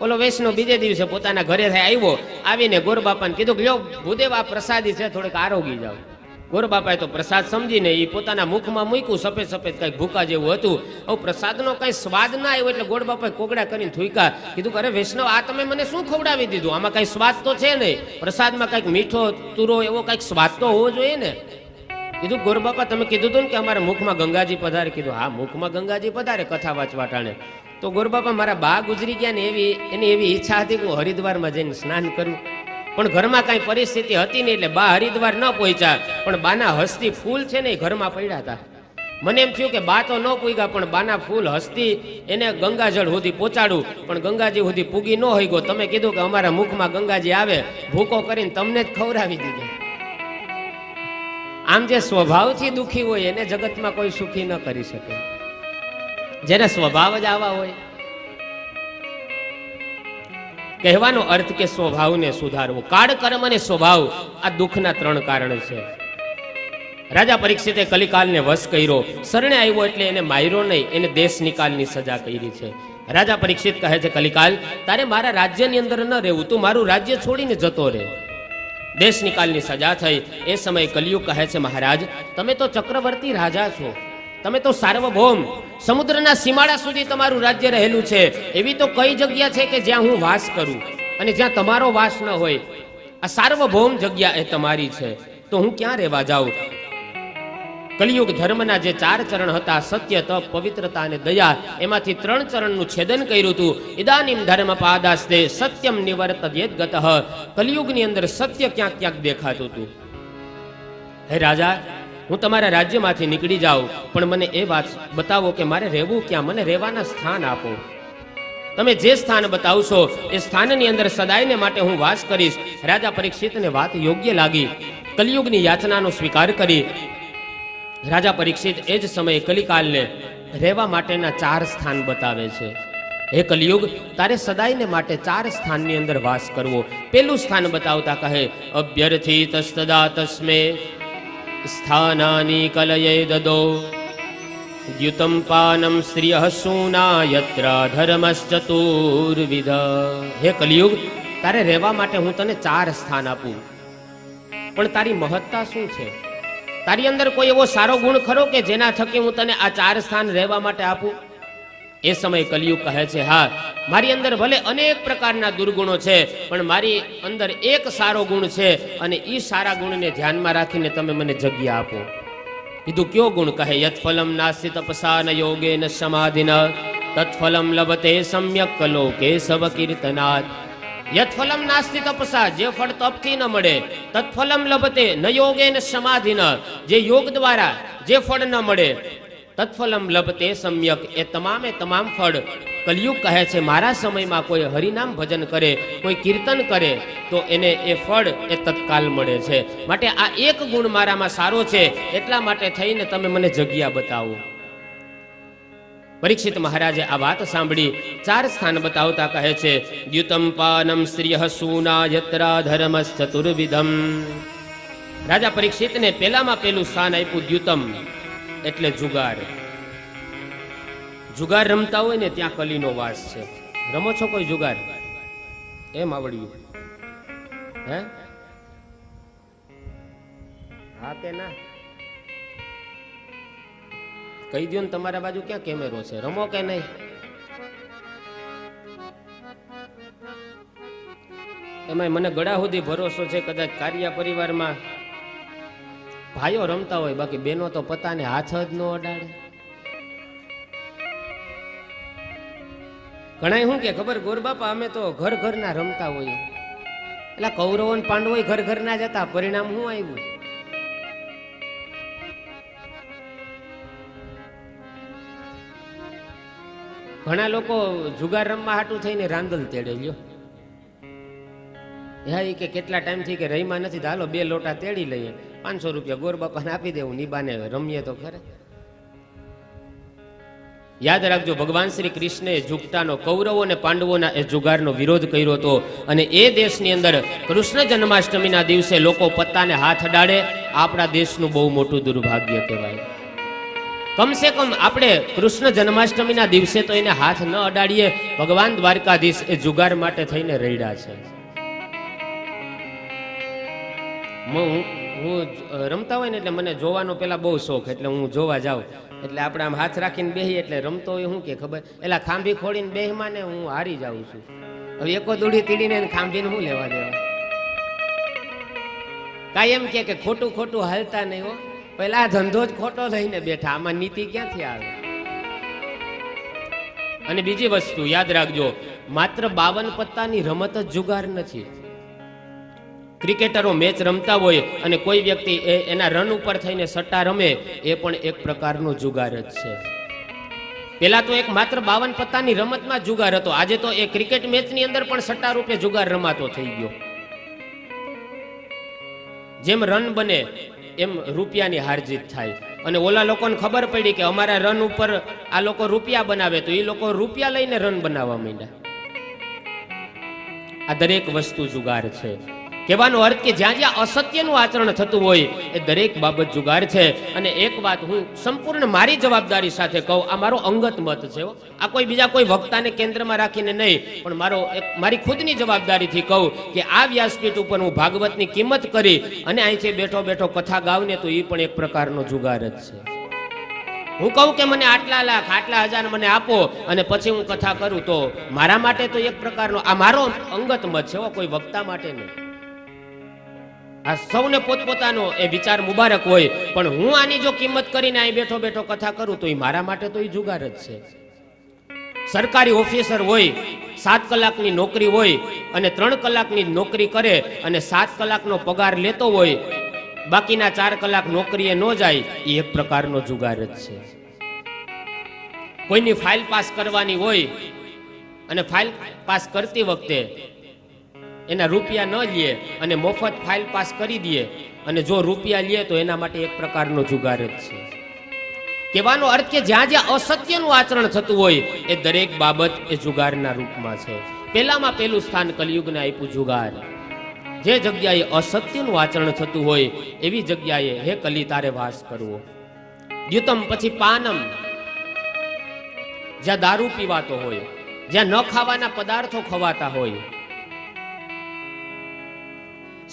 ઓલો વૈષ્ણવ બીજે દિવસે પોતાના ઘરે થાય આવ્યો, આવીને ગોરબાપાને કીધું કે લ્યો ભૂદેવ આ પ્રસાદી છે, થોડીક આરોગી જાવ. ગોરબાપાએ તો પ્રસાદ સમજીને એ પોતાના મુખમાં મૂક્યું, સફેદ સફેદ કઈક ભૂકા જેવું હતું. હવે પ્રસાદનો કઈ સ્વાદ ના આવ્યો એટલે ગોરબાપાએ કોગડા કરીને થૂક્યા. કીધું કે અરે વૈષ્ણવ, આ તમે મને શું ખવડાવી દીધું? આમાં કઈ સ્વાદ તો છે નહીં, પ્રસાદમાં કઈક મીઠો તુરો એવો કઈક સ્વાદ તો હોવો જોઈએ ને. કીધું ગોરબાપા તમે કીધું હતું ને કે અમારા મુખમાં ગંગાજી પધારે. કીધું હા, મુખમાં ગંગાજી પધારે કથા વાંચવા ટાણે. તો ગોરબાપા મારા બા ગુજરી ગયા ને એની એવી ઈચ્છા હતી કે હું હરિદ્વારમાં જઈને સ્નાન કરું, પણ ઘરમાં કાંઈ પરિસ્થિતિ હતી નહીં એટલે બા હરિદ્વાર ન પહોંચ્યા. પણ બાના હસ્તી ફૂલ છે ને એ ઘરમાં પડ્યા હતા. મને એમ થયું કે બા તો ન પૂગ્યા, પણ બાના ફૂલ હસ્તી એને ગંગાજળ સુધી પહોંચાડું, પણ ગંગાજી સુધી પૂગી ન હોય ગયો. તમે કીધું કે અમારા મુખમાં ગંગાજી આવે, ભૂકો કરીને તમને જ ખવડાવી દીધી. આમ જે સ્વભાવથી દુઃખી હોય એને જગતમાં કોઈ સુખી ન કરી શકે, જેને સ્વભાવ જ આવા હોય. કહેવાનો અર્થ કે સ્વભાવને સુધારવો. કાળ, કર્મ અને સ્વભાવ આ દુઃખના 3 કારણ છે. રાજા પરીક્ષિતે કલિકાલને વશ કર્યો, શરણે આવ્યો એટલે એને માર્યો નહીં, એને દેશ નિકાલની સજા કરી છે. રાજા પરીક્ષિત કહે છે, કલિકાલ તારે મારા રાજ્યની અંદર ન રહેવું, તું મારું રાજ્ય છોડીને જતો રહે. દેશ નિકાલની સજા થઈ. એ સમયે કલિયુગ કહે છે, મહારાજ તમે તો ચક્રવર્તી રાજા છો, તમે તો સાર્વભૌમ, સમુદ્રના સીમાડા સુધી તમારું રાજ્ય રહેલું છે. એવી તો કઈ જગ્યા છે કે જ્યાં હું વાસ કરું અને જ્યાં તમારો વાસ ન હોય? આ સાર્વભૌમ જગ્યા એ તમારી છે, તો હું ક્યાં રહેવા જાઉં? કલિયુગ ધર્મના જે 4 ચરણ હતા, સત્ય, તપ, પવિત્રતા અને દયા, એમાંથી 3 ચરણનું છેદન કર્યું હતું. ઇદાનીમ ધર્મ પાદાસ્તે સત્યમ નિવર્તયેત ગતઃ. કલિયુગની અંદર સત્ય ક્યાંક ક્યાંક દેખાતું હતું. હે રાજા, હું તમારા રાજ્યમાંથી નીકળી જાઉં, પણ મને એ વાત બતાવો કે મારે રહેવું ક્યાં, મને રહેવાના સ્થાન આપો. તમે જે સ્થાન બતાવશો એ સ્થાનની અંદર સદાયને માટે હું વાસ કરીશ. રાજા પરીક્ષિતને વાત યોગ્ય લાગી, કલિયુગની યાચનાનો સ્વીકાર કરી. રાજા પરીક્ષિત એ જ સમયે કલિકાલને રહેવા માટેના 4 સ્થાન બતાવે છે. હે કલિયુગ, તારે સદાયને માટે 4 સ્થાનની અંદર વાસ કરવો. પેલું સ્થાન બતાવતા કહે, અભ્યર્થી તસ્તદા તસ્મે સ્થાનાની કલયે દદો દ્યુતમ પાનમ સ્ત્રિય સૂના યત્ર ધર્મશ્ચતુર્વિધ. હે કલિયુગ, તારે રહેવા માટે હું તને 4 સ્થાન આપું, પણ તારી મહત્તા શું છે? તારી અંદર કોઈ એવો સારો ગુણ ખરો કે જેના થકી હું તને આ 4 સ્થાન રહેવા માટે આપું? એ સમયે કલિયુગ કહે છે, હા, મારી અંદર ભલે અનેક પ્રકારના દુર્ગુણો છે, પણ મારી અંદર એક સારો ગુણ છે, અને એ સારા ગુણને ધ્યાનમાં રાખીને તમે મને જગ્યા આપો. કીધું કયો ગુણ? કહે, યત્ફલમ નાસ્તિ તપસા ન યોગેન સમાધિન તત્ફલમ લભતે સમ્યક લોકે સવ કીર્તનાત. યત્ફલમ નાસ્તિ તપસા, જે ફળ તપથી ન મળે, તત્ફલમ લભતે ન યોગેન સમાધિન, જે યોગ દ્વારા જે ફળ ન મળે, તત્ફલમ લભતે સમ્યક, એ તમામે તમામ ફળ કલિયુગ કહે છે મારા સમયમાં કોઈ હરિનામ ભજન કરે, કોઈ કીર્તન કરે તો એને એ ફળ એ તત્કાલ મળે છે. માટે આ એક ગુણ મારામાં સારો છે, એટલા માટે થઈને તમે મને જગ્યા બતાવો. પરીક્ષિત મહારાજે આ વાત સાંભળી 4 સ્થાન બતાવતા કહે છે, દ્યુતમ પાનમ સ્ત્રિય સૂના યત્રા ધર્મશ્ચતુર્વિધમ. રાજા પરીક્ષિતને પેલામાં પેલું સ્થાન આપ્યું દ્યુતમ, એટલે જુગાર. જુગાર રમતા હોય ને ત્યાં કલીનો વાસ છે. રમો છો કોઈ જુગાર? એમ આવડ્યું? હે? હા કે ના? કહી દો ને, તમારા બાજુ ક્યાં કેમેરો છે? રમો કે નહીં? એમાં મને ગળા સુધી ભરોસો છે કદાચ કારિયા પરિવારમાં ભાઈઓ રમતા હોય, બાકી બેનો તો પતાને હાથ જ ન અડાડે. ઘણા શું કે ખબર, ગોરબાપા અમે તો ઘર ઘરના રમતા હોઈએ. એટલે કૌરવો ને પાંડવો ઘર ઘરના જતા, પરિણામ શું આવ્યું? ઘણા લોકો જુગાર રમવા હાટું થઈને રાંદલ તેડે લ્યો. હા, કે કેટલા ટાઈમથી કે રહીમાં નથી, હાલો 2 લોટા તેડી લઈએ, 500 રૂપિયા ગોરબાપાને આપી દેવું, નિબાને રમીએ તો ખરે. યાદ રાખજો, ભગવાન શ્રી કૃષ્ણે ઝુકટાનો, કૌરવો અને પાંડવોના એ જુગારનો વિરોધ કર્યો હતો. અને એ દેશની અંદર કૃષ્ણ જન્માષ્ટમીના દિવસે લોકો પત્તાને હાથ અડાડે, આપણા દેશનું બહુ મોટું દુર્ભાગ્ય કહેવાય. કમસે કમ આપણે કૃષ્ણ જન્માષ્ટમીના દિવસે તો એને હાથ ન અડાડીએ. ભગવાન દ્વારકાધીશ એ જુગાર માટે થઈને રડ્યા છે. હું રમતા હોય ને એટલે મને જોવાનો પેલા બહુ શોખ, એટલે હું જોવા જાઉં. એટલે આપણે આમ હાથ રાખીને બેહી, એટલે રમતો હોય શું કે ખબર, એલા ખાંભી ખોડીને બેહમાં ને હું હારી જાઉં છું. હવે એકો દૂડી તીડીને ખાંભીને હું લેવા દેવા. કાંઈ એમ કે ખોટું ખોટું હાલતા નહીં હો, પેલા આ ધંધો જ ખોટો લઈને બેઠા, આમાં નીતિ ક્યાંથી આવે? અને બીજી વસ્તુ યાદ રાખજો, માત્ર 52 પત્તાની રમત જ જુગાર નથી. ક્રિકેટરો મેચ રમતા હોય અને કોઈ વ્યક્તિ એના રન ઉપર થઈને સટ્ટા રમે, એ પણ એક પ્રકારનો જુગાર જ છે. પેલા તો એક માત્ર 52 પત્તાની રમતમાં જુગાર હતો, આજે તો એ ક્રિકેટ મેચની અંદર પણ સટ્ટા રૂપે જુગાર રમાતો થઈ ગયો. જેમ રન બને એમ રૂપિયાની હારજીત થાય. અને ઓલા લોકોને ખબર પડી કે અમારા રન ઉપર આ લોકો રૂપિયા બનાવે, તો એ લોકો રૂપિયા લઈને રન બનાવવા માંડ્યા. આ દરેક વસ્તુ જુગાર છે. કહેવાનો અર્થ કે જ્યાં જ્યાં અસત્યનું આચરણ થતું હોય એ દરેક બાબત જુગાર છે. અને એક વાત હું સંપૂર્ણ મારી જવાબદારી સાથે કહું, આ મારો અંગત મત છે, આ કોઈ બીજા કોઈ વક્તાને કેન્દ્રમાં રાખીને નહીં, પણ મારી ખુદની જવાબદારીથી કહું કે આ વ્યાસપીઠ ઉપર હું ભાગવતની કિંમત કરી અને અહીંથી બેઠો બેઠો કથા ગાવને, તો એ પણ એક પ્રકારનો જુગાર જ છે. હું કહું કે મને આટલા લાખ આટલા હજાર મને આપો અને પછી હું કથા કરું, તો મારા માટે તો એક પ્રકારનો, આ મારો અંગત મત છે, કોઈ વક્તા માટે નહીં. આ સૌને પોતપોતાનો એ વિચાર મુબારક હોય, પણ હું આની જો કિંમત કરીને અહીં બેઠો બેઠો કથા કરું, તો એ મારા માટે તો એ જુગાર જ છે. સરકારી ઓફિસર હોય, 7 કલાકની નોકરી હોય અને 3 કલાકની નોકરી કરે અને 7 કલાકનો પગાર લેતો હોય, બાકીના 4 કલાક નોકરીએ ન જાય, એ એક પ્રકારનો જુગાર જ છે. કોઈની ફાઇલ પાસ કરવાની હોય અને ફાઇલ પાસ કરતી વખતે એના રૂપિયા ન લે અને મફત ફાઇલ પાસ કરી દે, અને જો રૂપિયા લે તો એના માટે એક પ્રકારનો જુગાર જ છે. કહેવાનો અર્થ કે જ્યાં જ્યાં અસત્યનું આચરણ થતું હોય એ દરેક બાબત એ જુગારના રૂપમાં છે. પહેલામાં પહેલું સ્થાન કલિયુગને આપ્યું જુગાર. જે જગ્યાએ અસત્યનું આચરણ થતું હોય એવી જગ્યાએ હે કલી તારે વાસ કરવો. દ્યુતમ પછી પાનમ, જ્યાં દારૂ પીવાતો હોય, જ્યાં ન ખાવાના પદાર્થો ખવાતા હોય.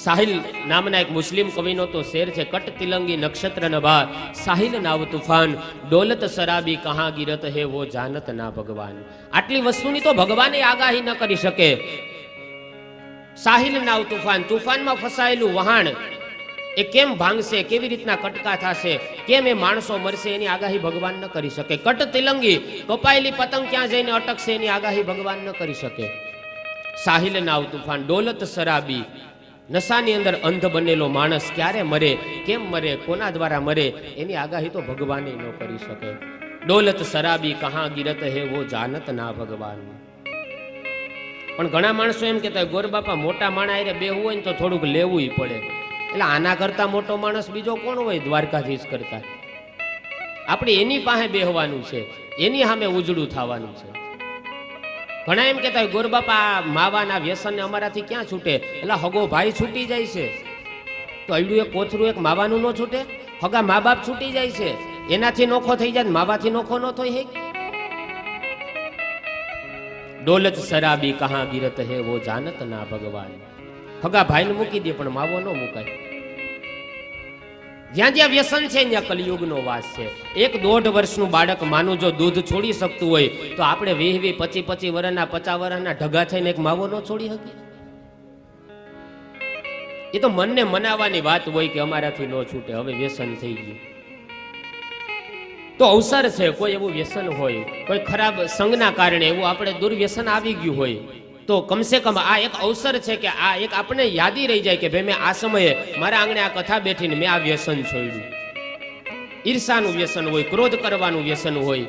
સાહિલ નામના એક મુસ્લિમ કવિનો તો શેર છે, કટ તિલંગી નક્ષત્ર નભા સાહિલ નાવ તુફાન, ડોલત શરાબી કહા ગિરત હે વો જાનત ના ભગવાન. આટલી વસ્તુની તો ભગવાને આગાહી ન કરી શકે. સાહિલ નાવ તુફાન, તુફાનમાં ફસાયેલું વહાણ એ કેમ ભાંગશે, કેવી રીતના કટકા થશે, કેમ એ માણસો મરશે, એની આગાહી ભગવાન ન કરી શકે. કટ તિલંગી, કપાયેલી પતંગ ક્યાં જઈને અટકશે, એની આગાહી ભગવાન ન કરી શકે. સાહિલ નાવ તુફાન, ડોલત શરાબી, નશાની અંદર અંધ બનેલો માણસ ક્યારે મરે, કેમ મરે, કોના દ્વારા મરે, એની આગાહી તો ભગવાન ન કરી શકે. ડોલત શરાબી કહા ગિરત હે વો જાનત ના ભગવાન. પણ ઘણા માણસો એમ કહેતા હોય, ગોરબાપા મોટા માણા આરે બેહવું હોય ને તો થોડુંક લેવું પડે. એટલે આના કરતા મોટો માણસ બીજો કોણ હોય દ્વારકાધીશ કરતા? આપણે એની પાસે બેહવાનું છે, એની સામે ઉજળું થવાનું છે. ઘણા એમ કહેતા હોય, ગોરબાપા માવાના વ્યસન અમારાથી ક્યાં છૂટે? એટલે હગો ભાઈ છૂટી જાય છે, તો અયડું એક કોથરું એક માવાનું ન છૂટે? હગા મા બાપ છૂટી જાય છે, એનાથી નોખો થઈ જાય, માવાથી નોખો ન થઈ હે. ડોલત શરાબી કહા ગિરત હે વો જાનત ના ભગવાન. હગા ભાઈને મૂકી દે પણ માવો ન મુકાય. જ્યાં જ્યાં વ્યસન છે ત્યાં કલિયુગનો વાસ છે. 1-1.5 વર્ષનું બાળક માનું જો દૂધ છોડી શકતું હોય, તો આપણે 20-25 વર્ષના 50 વર્ષના ઢગા થઈને એક માવો ન છોડી શકીએ? એ તો મનને મનાવવાની વાત હોય કે અમારાથી ન છૂટે, હવે વ્યસન થઈ ગયું. તો અવસર છે, કોઈ એવું વ્યસન હોય, કોઈ ખરાબ સંગના કારણે એવું આપણે દુર્વ્યસન આવી ગયું હોય, તો કમસે કમ આ એક અવસર છે કે આ એક આપણે યાદી રહી જાય કે ભાઈ મેં આ સમયે મારા આંગણે આ કથા બેઠીને મેં આ વ્યસન છોડ્યું. ઈર્ષાનું વ્યસન હોય, ક્રોધ કરવાનું વ્યસન હોય,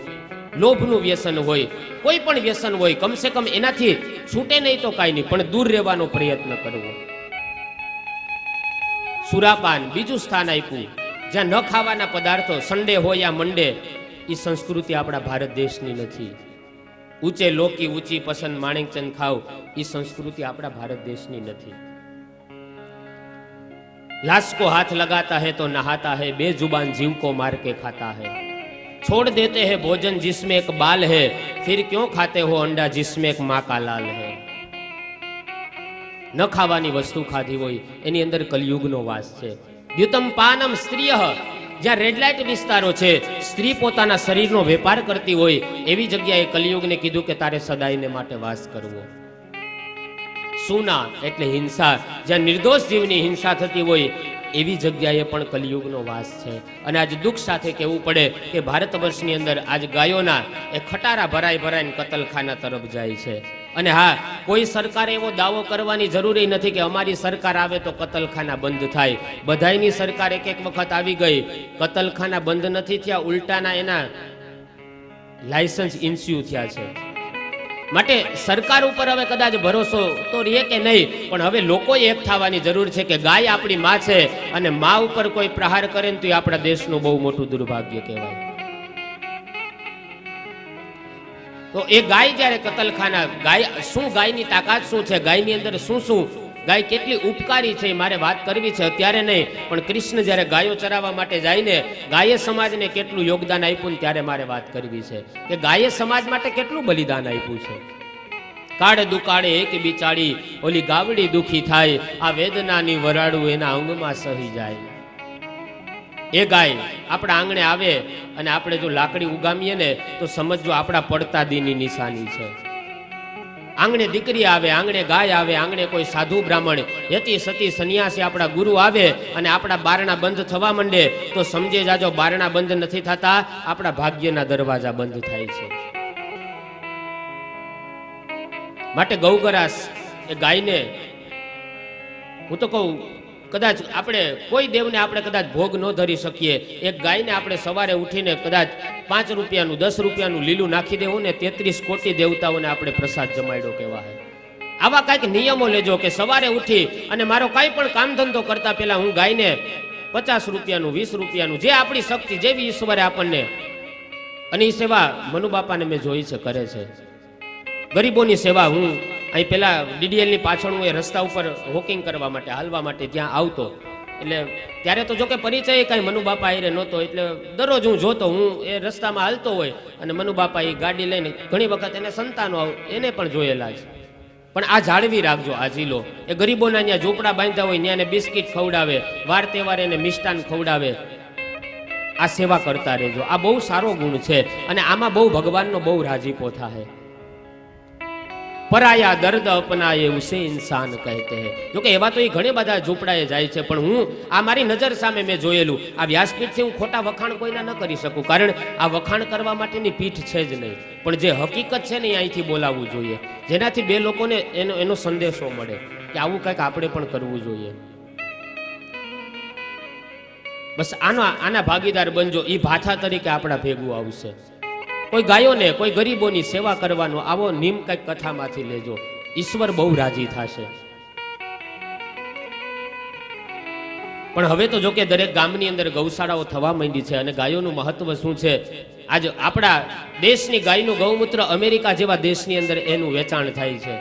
લોભનું વ્યસન હોય, કોઈ પણ વ્યસન હોય, કમસે કમ એનાથી છૂટે નહીં તો કાંઈ નહીં, પણ દૂર રહેવાનો પ્રયત્ન કરવો. સુરાપાન બીજું સ્થાન આપ્યું, જ્યાં ન ખાવાના પદાર્થો સન્ડે હોય યા મંડે, એ સંસ્કૃતિ આપણા ભારત દેશની નથી. ઊંચે લોકી ઊંચી પસંદ માણેકચંદ ખાવ, એ સંસ્કૃતિ આપણા ભારત દેશની નથી. लाश को हाथ लगाता है तो नहाता है, बेजुबान जीव को मार के खाता है. छोड़ देते हैं भोजन जिसमें एक बाल है, फिर क्यों खाते हो अंडा जिसमें एक माँ का लाल है. न खावानी वस्तु खाधी होय एनी अंदर कलयुगनो वास छे. द्युतम पानम स्त्रीय, જ્યાં રેડ લાઇટ વિસ્તારો છે, સ્ત્રી પોતાના શરીરનો વેપાર કરતી હોય એવી જગ્યાએ કલિયુગને કીધું કે તારે સદાયને માટે વાસ કરવો. સુના એટલે હિંસા, જ્યાં નિર્દોષ જીવની હિંસા થતી હોય એવી જગ્યાએ પણ કલિયુગનો વાસ છે. અને આજ દુઃખ સાથે કહેવું પડે કે ભારત વર્ષની અંદર આજ ગાયોના એ ખટારા ભરાઈ ભરાઈને કતલખાના તરફ જાય છે. અને હા, કોઈ સરકારે એવો દાવો કરવાની જરૂરી નથી કે અમારી સરકાર આવે તો કતલખાના બંધ થાય. બધાયની સરકાર એક એક વખત આવી ગઈ, કતલખાના બંધ નથી થયા, ઉલટાના એના લાયસન્સ ઇન્સ્યુ થયા છે. માટે સરકાર ઉપર હવે કદાચ ભરોસો તો રહે કે નહીં, પણ હવે લોકોએ એક થવાની જરૂર છે કે ગાય આપણી માં છે અને માં ઉપર કોઈ પ્રહાર કરે ને તો એ આપણા દેશનું બહુ મોટું દુર્ભાગ્ય કહેવાય. તો એ ગાય જ્યારે કતલખાના, ગાય શું, ગાયની તાકાત શું છે, ગાયની અંદર શું શું, ગાય કેટલી ઉપકારી છે, મારે વાત કરવી છે અત્યારે નહીં, પણ કૃષ્ણ જ્યારે ગાયો ચરાવવા માટે જાય ને, ગાયે સમાજને કેટલું યોગદાન આપ્યું ને ત્યારે મારે વાત કરવી છે કે ગાયે સમાજ માટે કેટલું બલિદાન આપ્યું છે. કાળે દુકાળે એક બિચારી ઓલી ગાવડી દુખી થાય, આ વેદનાની વરાળું એના અંગમાં સહી જાય. એ ગાય આપણા આંગણે આવે અને આપણે જો લાકડી ઉગામીએ ને તો સમજજો આપણા પડતા દીની નિશાની છે. આંગણે દીકરી આવે, આંગણે ગાય આવે, આંગણે કોઈ સાધુ બ્રાહ્મણ યતિ સતી સંન્યાસી આપણા ગુરુ આવે અને આપણા બારણા બંધ થવા માંડે તો સમજે જાજો બારણા બંધ નથી થતા, આપણા ભાગ્યના દરવાજા બંધ થાય છે. માટે ગૌગરાસ એ ગાયને, હું તો કહું, કદાચ આપણે કોઈ દેવને આપણે કદાચ ભોગ ન ધરી શકીએ, એક ગાયને આપણે સવારે ઉઠીને કદાચ 5 રૂપિયાનું 10 રૂપિયાનું લીલું નાખી દેવું ને 33 કોટી દેવતાઓને આપણે પ્રસાદ જમાડ્યો કહેવાય. આવા કાંઈક નિયમો લેજો કે સવારે ઉઠી અને મારો કાંઈ પણ કામ ધંધો કરતા પહેલા હું ગાયને 50 રૂપિયાનું 20 રૂપિયાનું, જે આપણી શક્તિ જેવી ઈશ્વરે આપણને, અને એ સેવા મનુ બાપાને મેં જોઈ છે, કરે છે. ગરીબોની સેવા. હું અહીં પેલા ડીડીએલની પાછળ હું એ રસ્તા ઉપર વોકિંગ કરવા માટે, હાલવા માટે ત્યાં આવતો, એટલે ત્યારે તો જો કે પરિચય કાંઈ મનુ બાપા આયરે નહોતો, એટલે દરરોજ હું જોતો, હું એ રસ્તામાં હાલતો હોય અને મનુ બાપા એ ગાડી લઈને ઘણી વખત એને સંતાનો એને પણ જોયેલા છે. પણ આ જાળવી રાખજો, આ જીલો એ ગરીબોના ત્યાં ઝૂંપડા બાંધ્યા હોય ત્યાં એને બિસ્કિટ ખવડાવે, વાર તહેવાર એને મિષ્ટાન ખવડાવે, આ સેવા કરતા રહેજો. આ બહુ સારો ગુણ છે અને આમાં બહુ ભગવાનનો બહુ રાજીપો થાય. પરાયા દર્દ અપનાયે ઉસે ઇન્સાન કહેતે હૈ. જોકે એવા તો એ ઘણા બધા ઝૂંપડાએ જાય છે, પણ હું આ મારી નજર સામે મેં જોયેલું. આ વ્યાસપીઠથી હું ખોટા વખાણ કોઈના ન કરી શકું, કારણ આ વખાણ કરવા માટેની પીઠ છે જ નહીં, પણ જે હકીકત છે ને એ અહીંથી બોલાવવું જોઈએ, જેનાથી બે લોકોને એનો સંદેશો મળે કે આવું કંઈક આપણે પણ કરવું જોઈએ. બસ આના ભાગીદાર બનજો, એ ભાથા તરીકે આપણા ભેગું આવશે. કોઈ ગાયોને, કોઈ ગરીબોની સેવા કરવાનો આવો નિયમ કંઈક કથામાંથી લેજો, ઈશ્વર બહુ રાજી થશે. પણ હવે તો જો કે દરેક ગામની અંદર ગૌશાળાઓ થવા માંડી છે અને ગાયોનું મહત્વ શું છે. આજ આપણા દેશની ગાયનું ગૌમૂત્ર અમેરિકા જેવા દેશની અંદર એનું વેચાણ થાય છે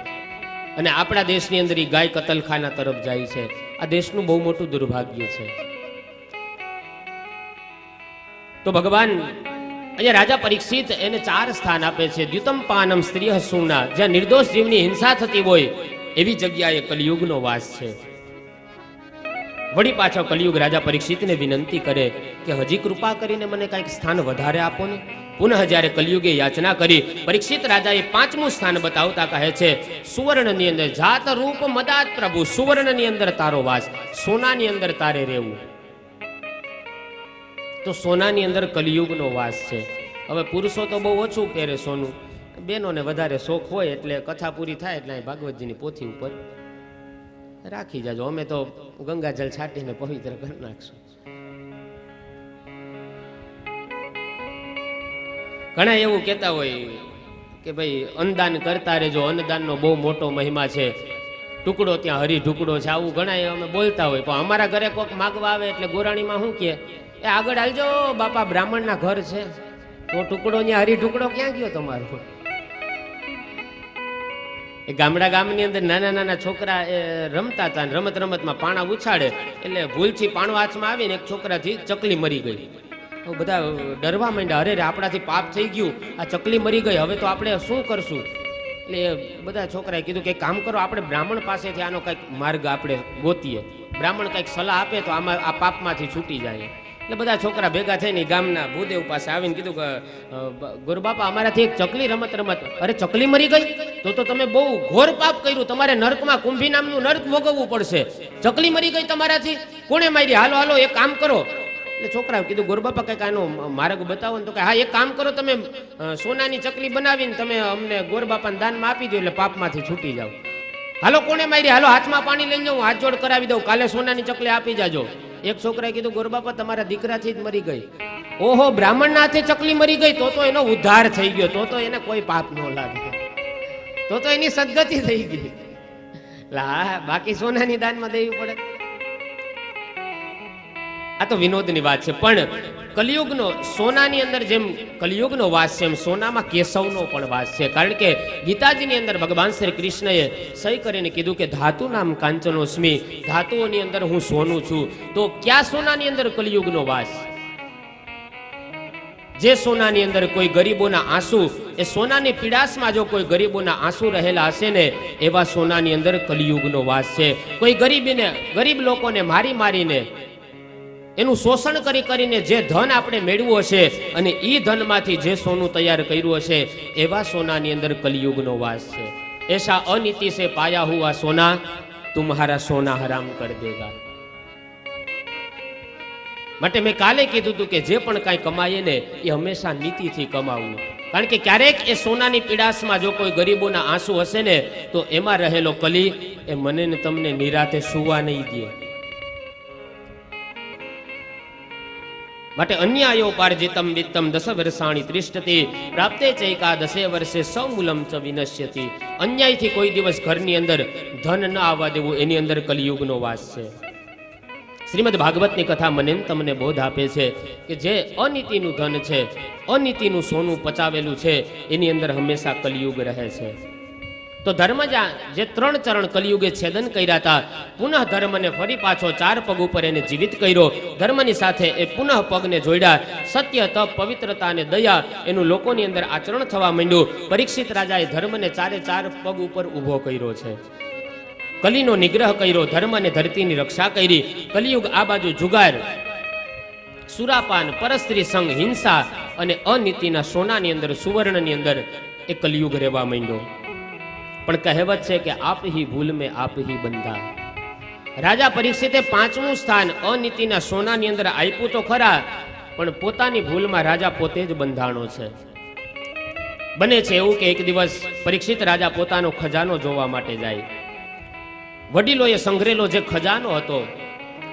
અને આપણા દેશની અંદર એ ગાય કતલખાના તરફ જાય છે. આ દેશનું બહુ મોટું દુર્ભાગ્ય છે. તો ભગવાન અહીંયા રાજા પરીક્ષિત એને 4 સ્થાન આપે છે. દ્યુતમ પાનમ સ્ત્રીય સુના, જ્યાં નિર્દોષ જીવની હિંસા થતી હોય એવી જગ્યાએ કલિયુગનો વાસ છે. વળી પાછો કલિયુગ રાજા પરીક્ષિતને વિનંતી કરે કે હજી કૃપા કરીને મને કંઈક સ્થાન વધારે આપો ને. પુનઃ જ્યારે કલિયુગે યાચના કરી, પરીક્ષિત રાજાએ 5મું સ્થાન બતાવતા કહે છે, સુવર્ણની અંદર જાત રૂપ મદાત પ્રભુ, સુવર્ણની અંદર તારો વાસ, સોનાની અંદર તારે રહેવું. તો સોનાની અંદર કલિયુગનો વાસ છે. હવે પુરુષો તો બહુ ઓછું પહેરે સોનું, બહેનોને વધારે શોખ હોય એટલે કથા પૂરી થાય એટલે ભાગવતજીની પોથી ઉપર રાખી જાજો. અમે તો ગંગાજળ છાંટીને પવિત્ર કરી નાખશું. ઘણા એવું કહેતા હોય કે ભાઈ અન્નદાન કરતા રહેજો, અન્નદાનનો બહુ મોટો મહિમા છે, ટુકડો ત્યાં હરી ઢુકડો છે, આવું ઘણા અમે બોલતા હોય. પણ અમારા ઘરે કોઈક માગવા આવે એટલે ગોરાણીમાં શું કહે, એ આગળ હાલજો બાપા, બ્રાહ્મણના ઘર છે. તો ટુકડો ત્યાં હરી ઢુકડો ક્યાં ગયો તમારો? એ ગામની અંદર નાના નાના છોકરા એ રમતા હતા, રમત રમતમાં પાણા ઉછાળે એટલે ભૂલથી પાણો હાથમાં આવીને એક છોકરાથી ચકલી મરી ગઈ. બધા ડરવા માંડ્યા, અરે આપણાથી પાપ થઈ ગયું, આ ચકલી મરી ગઈ, હવે તો આપણે શું કરશું? એટલે બધા છોકરાએ કીધું કે કામ કરો, આપણે બ્રાહ્મણ પાસેથી આનો કંઈક માર્ગ આપણે ગોતીએ, બ્રાહ્મણ કંઈક સલાહ આપે તો આમાં આ પાપમાંથી છૂટી જાય. એટલે બધા છોકરા ભેગા થઈને ગામના ભૂદેવ પાસે આવીને કીધું કે ગુરુબાપા, અમારાથી એક ચકલી રમત. અરે ચકલી મરી ગઈ તો તમે બહુ ઘોર પાપ કર્યું, તમારે નર્કમાં કુંભી નામનું નર્ક ભોગવવું પડશે. ચકલી મરી ગઈ તમારાથી, કોણે મારી? હાલો હાલો એક કામ કરો. એટલે છોકરાએ કીધું ગુરુબાપા કંઈક આનો માર્ગ બતાવો ને. તો કે હા, એક કામ કરો, તમે સોનાની ચકલી બનાવીને તમે અમને ગોરબાપાને દાનમાં આપી દો એટલે પાપમાંથી છૂટી જાઓ. હાલો કોણે મારી? હાલો હાથમાં પાણી લઈ જાઉં, હાથ જોડ કરાવી દઉં, કાલે સોનાની ચકલી આપી જાજો. એક છોકરાએ કીધું ગુરુબાપા, તમારા દીકરાથી જ મરી ગઈ. ઓહો, બ્રાહ્મણના હાથે ચકલી મરી ગઈ તો એનો ઉદ્ધાર થઈ ગયો, તો એને કોઈ પાપ ન લાગે, તો એની સદગતિ થઈ ગઈ. બાકી સોનાની દાનમાં દેવી પડે. આ તો વિનોદની વાત છે, પણ કલિયુગનો સોનાની અંદર જેમ કલિયુગનો વાસ છે એમ સોનામાં કેશવનો પણ વાસ છે. કારણ કે ગીતાજીની અંદર ભગવાન શ્રી કૃષ્ણએ સહી કરીને કીધું કે ધાતુ નામ કાંચનોસ્મિ, ધાતુઓની અંદર હું સોનું છું. તો ક્યાં સોનાની અંદર કલિયુગનો વાસ? જે સોનાની અંદર કોઈ ગરીબોના આંસુ, એ સોનાની પીડાસમાં જો કોઈ ગરીબોના આંસુ રહેલા હશે ને, એવા સોનાની અંદર કલિયુગનો વાસ છે. કોઈ ગરીબ લોકોને મારીને એનું શોષણ કરીને જે ધન આપણે મેળવ્યું હશે અને એ ધનમાંથી જે સોનું તૈયાર કર્યું હશે, એવા સોનાની અંદર કલિયુગનો વાસ છે. એસા અનીતિ સે પાયા હુઆ સોના તુમ્હારા સોના હરામ કર દેગા. માટે મેં કાલે કીધું હતું કે જે પણ કાંઈ કમાઈએ ને એ હંમેશા નીતિથી કમાવવું. કારણ કે ક્યારેક એ સોનાની પીડાસમાં જો કોઈ ગરીબોના આંસુ હશે ને, તો એમાં રહેલો કલી એ મને ને તમને નિરાતે સુવા નહીં દે. માટે અન્યાયો પાર્જિતમ વિત્તમ 10 વર્ષાણી ત્રિષ્ઠતિ પ્રાપ્તે ચૈકા 10 વર્ષે સૌમૂલમ ચ વિનશ્યતિ. અન્યાયથી કોઈ દિવસ ઘરની અંદર ધન ન આવવા દેવું, એની અંદર કલિયુગનો વાસ છે. શ્રીમદ ભાગવતની કથા મને તમને બોધ આપે છે કે જે અનીતિનું ધન છે, અનીતિનું સોનું પચાવેલું છે, એની અંદર હંમેશા કલિયુગ રહે છે. તો ધર્મજા જે 3 ચરણ કલિયુગે છેદન કર્યા હતા, પુનઃ ધર્મને ફરી પાછો 4 પગ ઉપર એને જીવિત કર્યો. ધર્મની સાથે એ પુનઃ પગને જોડ્યા. સત્ય, તપ, પવિત્રતા અને દયા એનું લોકોની અંદર આચરણ થવા માંડ્યું. પરીક્ષિત રાજાએ ધર્મને 4 પગ ઉપર ઊભો કર્યો છે. કલીનો નિગ્રહ કર્યો, ધર્મ અને ધરતીની રક્ષા કરી. કલિયુગ આ બાજુ જુગાર, સુરાપાન, પરસ્ત્રી સંગ, હિંસા અને અનીતિના સોનાની અંદર, સુવર્ણની અંદર એ કલિયુગ રહેવા માંડ્યો. પણ કહેવત છે કે આપ હી ભૂલ મેં આપ હી બંધા. રાજા પરીક્ષિતે 5મું સ્થાન અનીતિના સોનાની અંદર આપ્યું તો ખરા, પણ પોતાની ભૂલમાં રાજા પોતે જ બંધાણો છે. બને છે એવું કે એક દિવસ પરીક્ષિત રાજા પોતાનો ખજાનો જોવા માટે જાય. વડીલોએ સંગ્રહેલો જે ખજાનો હતો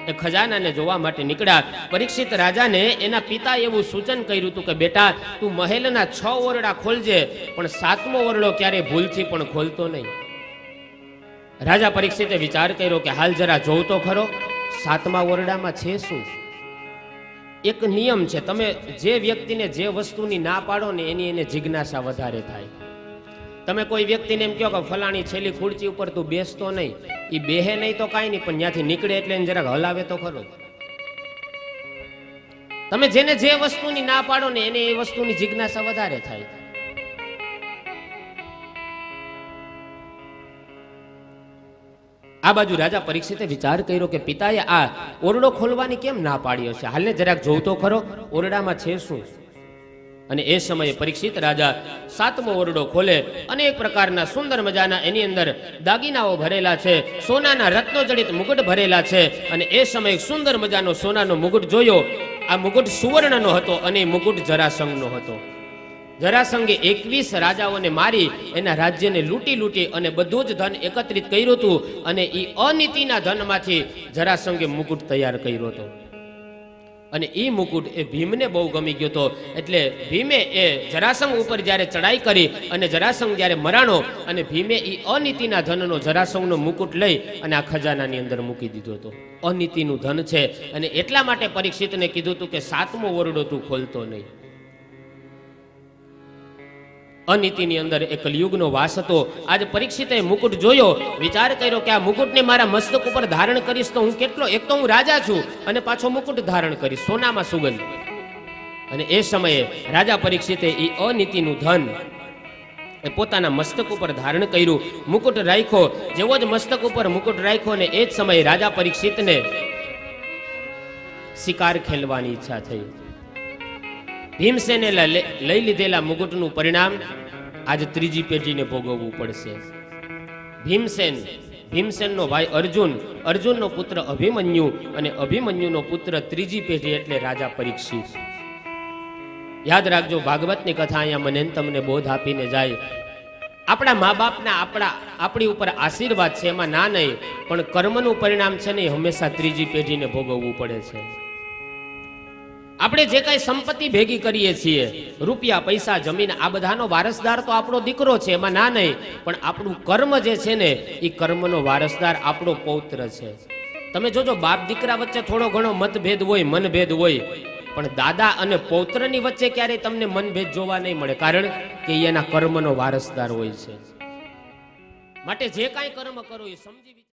એ ખજાનાને જોવા માટે નીકળ્યા. પરીક્ષિત રાજાને એના પિતા એવું સૂચન કર્યું હતું કે બેટા, તું મહેલના 6 ઓરડા ખોલજે, પણ 7મો ઓરડો ક્યારે ભૂલથી પણ ખોલતો નહીં. રાજા પરીક્ષિતે વિચાર કર્યો કે હાલ જરા જોઉં તો ખરો 7મા ઓરડામાં છે શું. એક નિયમ છે, તમે જે વ્યક્તિને જે વસ્તુની ના પાડો ને એની એને જિજ્ઞાસા વધારે થાય. તમે કોઈ વ્યક્તિને એમ કહો કે ફલાણી છેલ્લી ખુરચી ઉપર તું બેસતો નહીં, એ બેહે નહીં તો કાંઈ નહીં, પણ ત્યાંથી નીકળે એટલે એને જરાક હલાવે તો ખરો. તમે જેને જે વસ્તુની ના પાડો ને એને એ વસ્તુની જિજ્ઞાસા વધારે થાય. આ બાજુ રાજા પરીક્ષિતે વિચાર કર્યો કે પિતાએ આ ઓરડો ખોલવાની કેમ ના પાડી હશે, હાલને જરાક જોઉં તો ખરો ઓરડામાં છે શું. અને એ સમયે પરીક્ષિત રાજા 7મો ઓરડો ખોલે. અનેક પ્રકારના સુંદર મજાના એની અંદર દાગીનાઓ ભરેલા છે, સોનાના રત્નો જડિત મુગટ ભરેલા છે. અને એ સમયે સુંદર મજાનો સોનાનો મુગટ જોયો. આ મુગટ સુવર્ણનો હતો અને એ મુગટ જરાસંઘનો હતો. જરાસંઘે 21 રાજાઓને મારી એના રાજ્યને લૂંટી અને બધું જ ધન એકત્રિત કર્યું હતું. અને એ અનીતિના ધનમાંથી જરાસંઘે મુકુટ તૈયાર કર્યો હતો. અને એ મુકુટ એ ભીમને બહુ ગમી ગયો હતો. એટલે ભીમે એ જરાસંઘ ઉપર જ્યારે ચડાઈ કરી અને જરાસંઘ જ્યારે મરાણો અને ભીમે એ અનીતિના ધનનો જરાસંઘનો મુકુટ લઈ અને આ ખજાનાની અંદર મૂકી દીધો હતો. અનીતિનું ધન છે. અને એટલા માટે પરીક્ષિતને કીધું હતું કે 7મો ઓરડો તું ખોલતો નહીં. અનીતિની અંદર એક કલિયુગનો વાસ હતો. આજે પરીક્ષિતે મુકુટ જોયો, વિચાર કર્યો કે આ મુકુટને મારા મસ્તક ઉપર ધારણ કરીશ તો હું કેટલો, એક તો હું રાજા છું અને પાછો મુકુટ ધારણ કરીશ, સોનામાં સુગંધ. અને એ સમયે રાજા પરીક્ષિતે એ અનીતિનું ધન એ પોતાના મસ્તક ઉપર ધારણ કર્યું, મુકુટ રાખ્યો. જેવો જ મસ્તક ઉપર મુકુટ રાખ્યો ને એ જ સમયે રાજા પરીક્ષિતને શિકાર ખેલવાની ઈચ્છા થઈ. ભીમસેને લઈ લીધેલા મુગટનું પરિણામ આજે ત્રીજી પેઢીને ભોગવવું પડશે. ભીમસેનનો ભાઈ અર્જુનનો પુત્ર અભિમન્યુ અને અભિમન્યુનો પુત્ર ત્રીજી પેઢી એટલે રાજા પરીક્ષિત. યાદ રાખજો, ભાગવતની કથા અહીંયા મને તમને બોધ આપીને જાય. આપણા મા બાપના આપણી ઉપર આશીર્વાદ છે એમાં ના નહીં, પણ કર્મનું પરિણામ છે ને હંમેશા ત્રીજી પેઢીને ભોગવવું પડે છે. આપણે જે કાંઈ સંપત્તિ ભેગી કરીએ છીએ, રૂપિયા, પૈસા, જમીન, આ બધાનો વારસદાર તો આપણો દીકરો છે, એમાં ના નહીં, પણ આપણું કર્મ જે છે ને એ કર્મનો વારસદાર આપણો પૌત્ર છે. તમે જોજો, બાપ દીકરા વચ્ચે થોડો ઘણો મતભેદ હોય, મનભેદ હોય, પણ દાદા અને પૌત્રની વચ્ચે ક્યારેય તમને મનભેદ જોવા નહીં મળે, કારણ કે એના કર્મનો વારસદાર હોય છે. માટે જે કાંઈ કર્મ કરો એ સમજી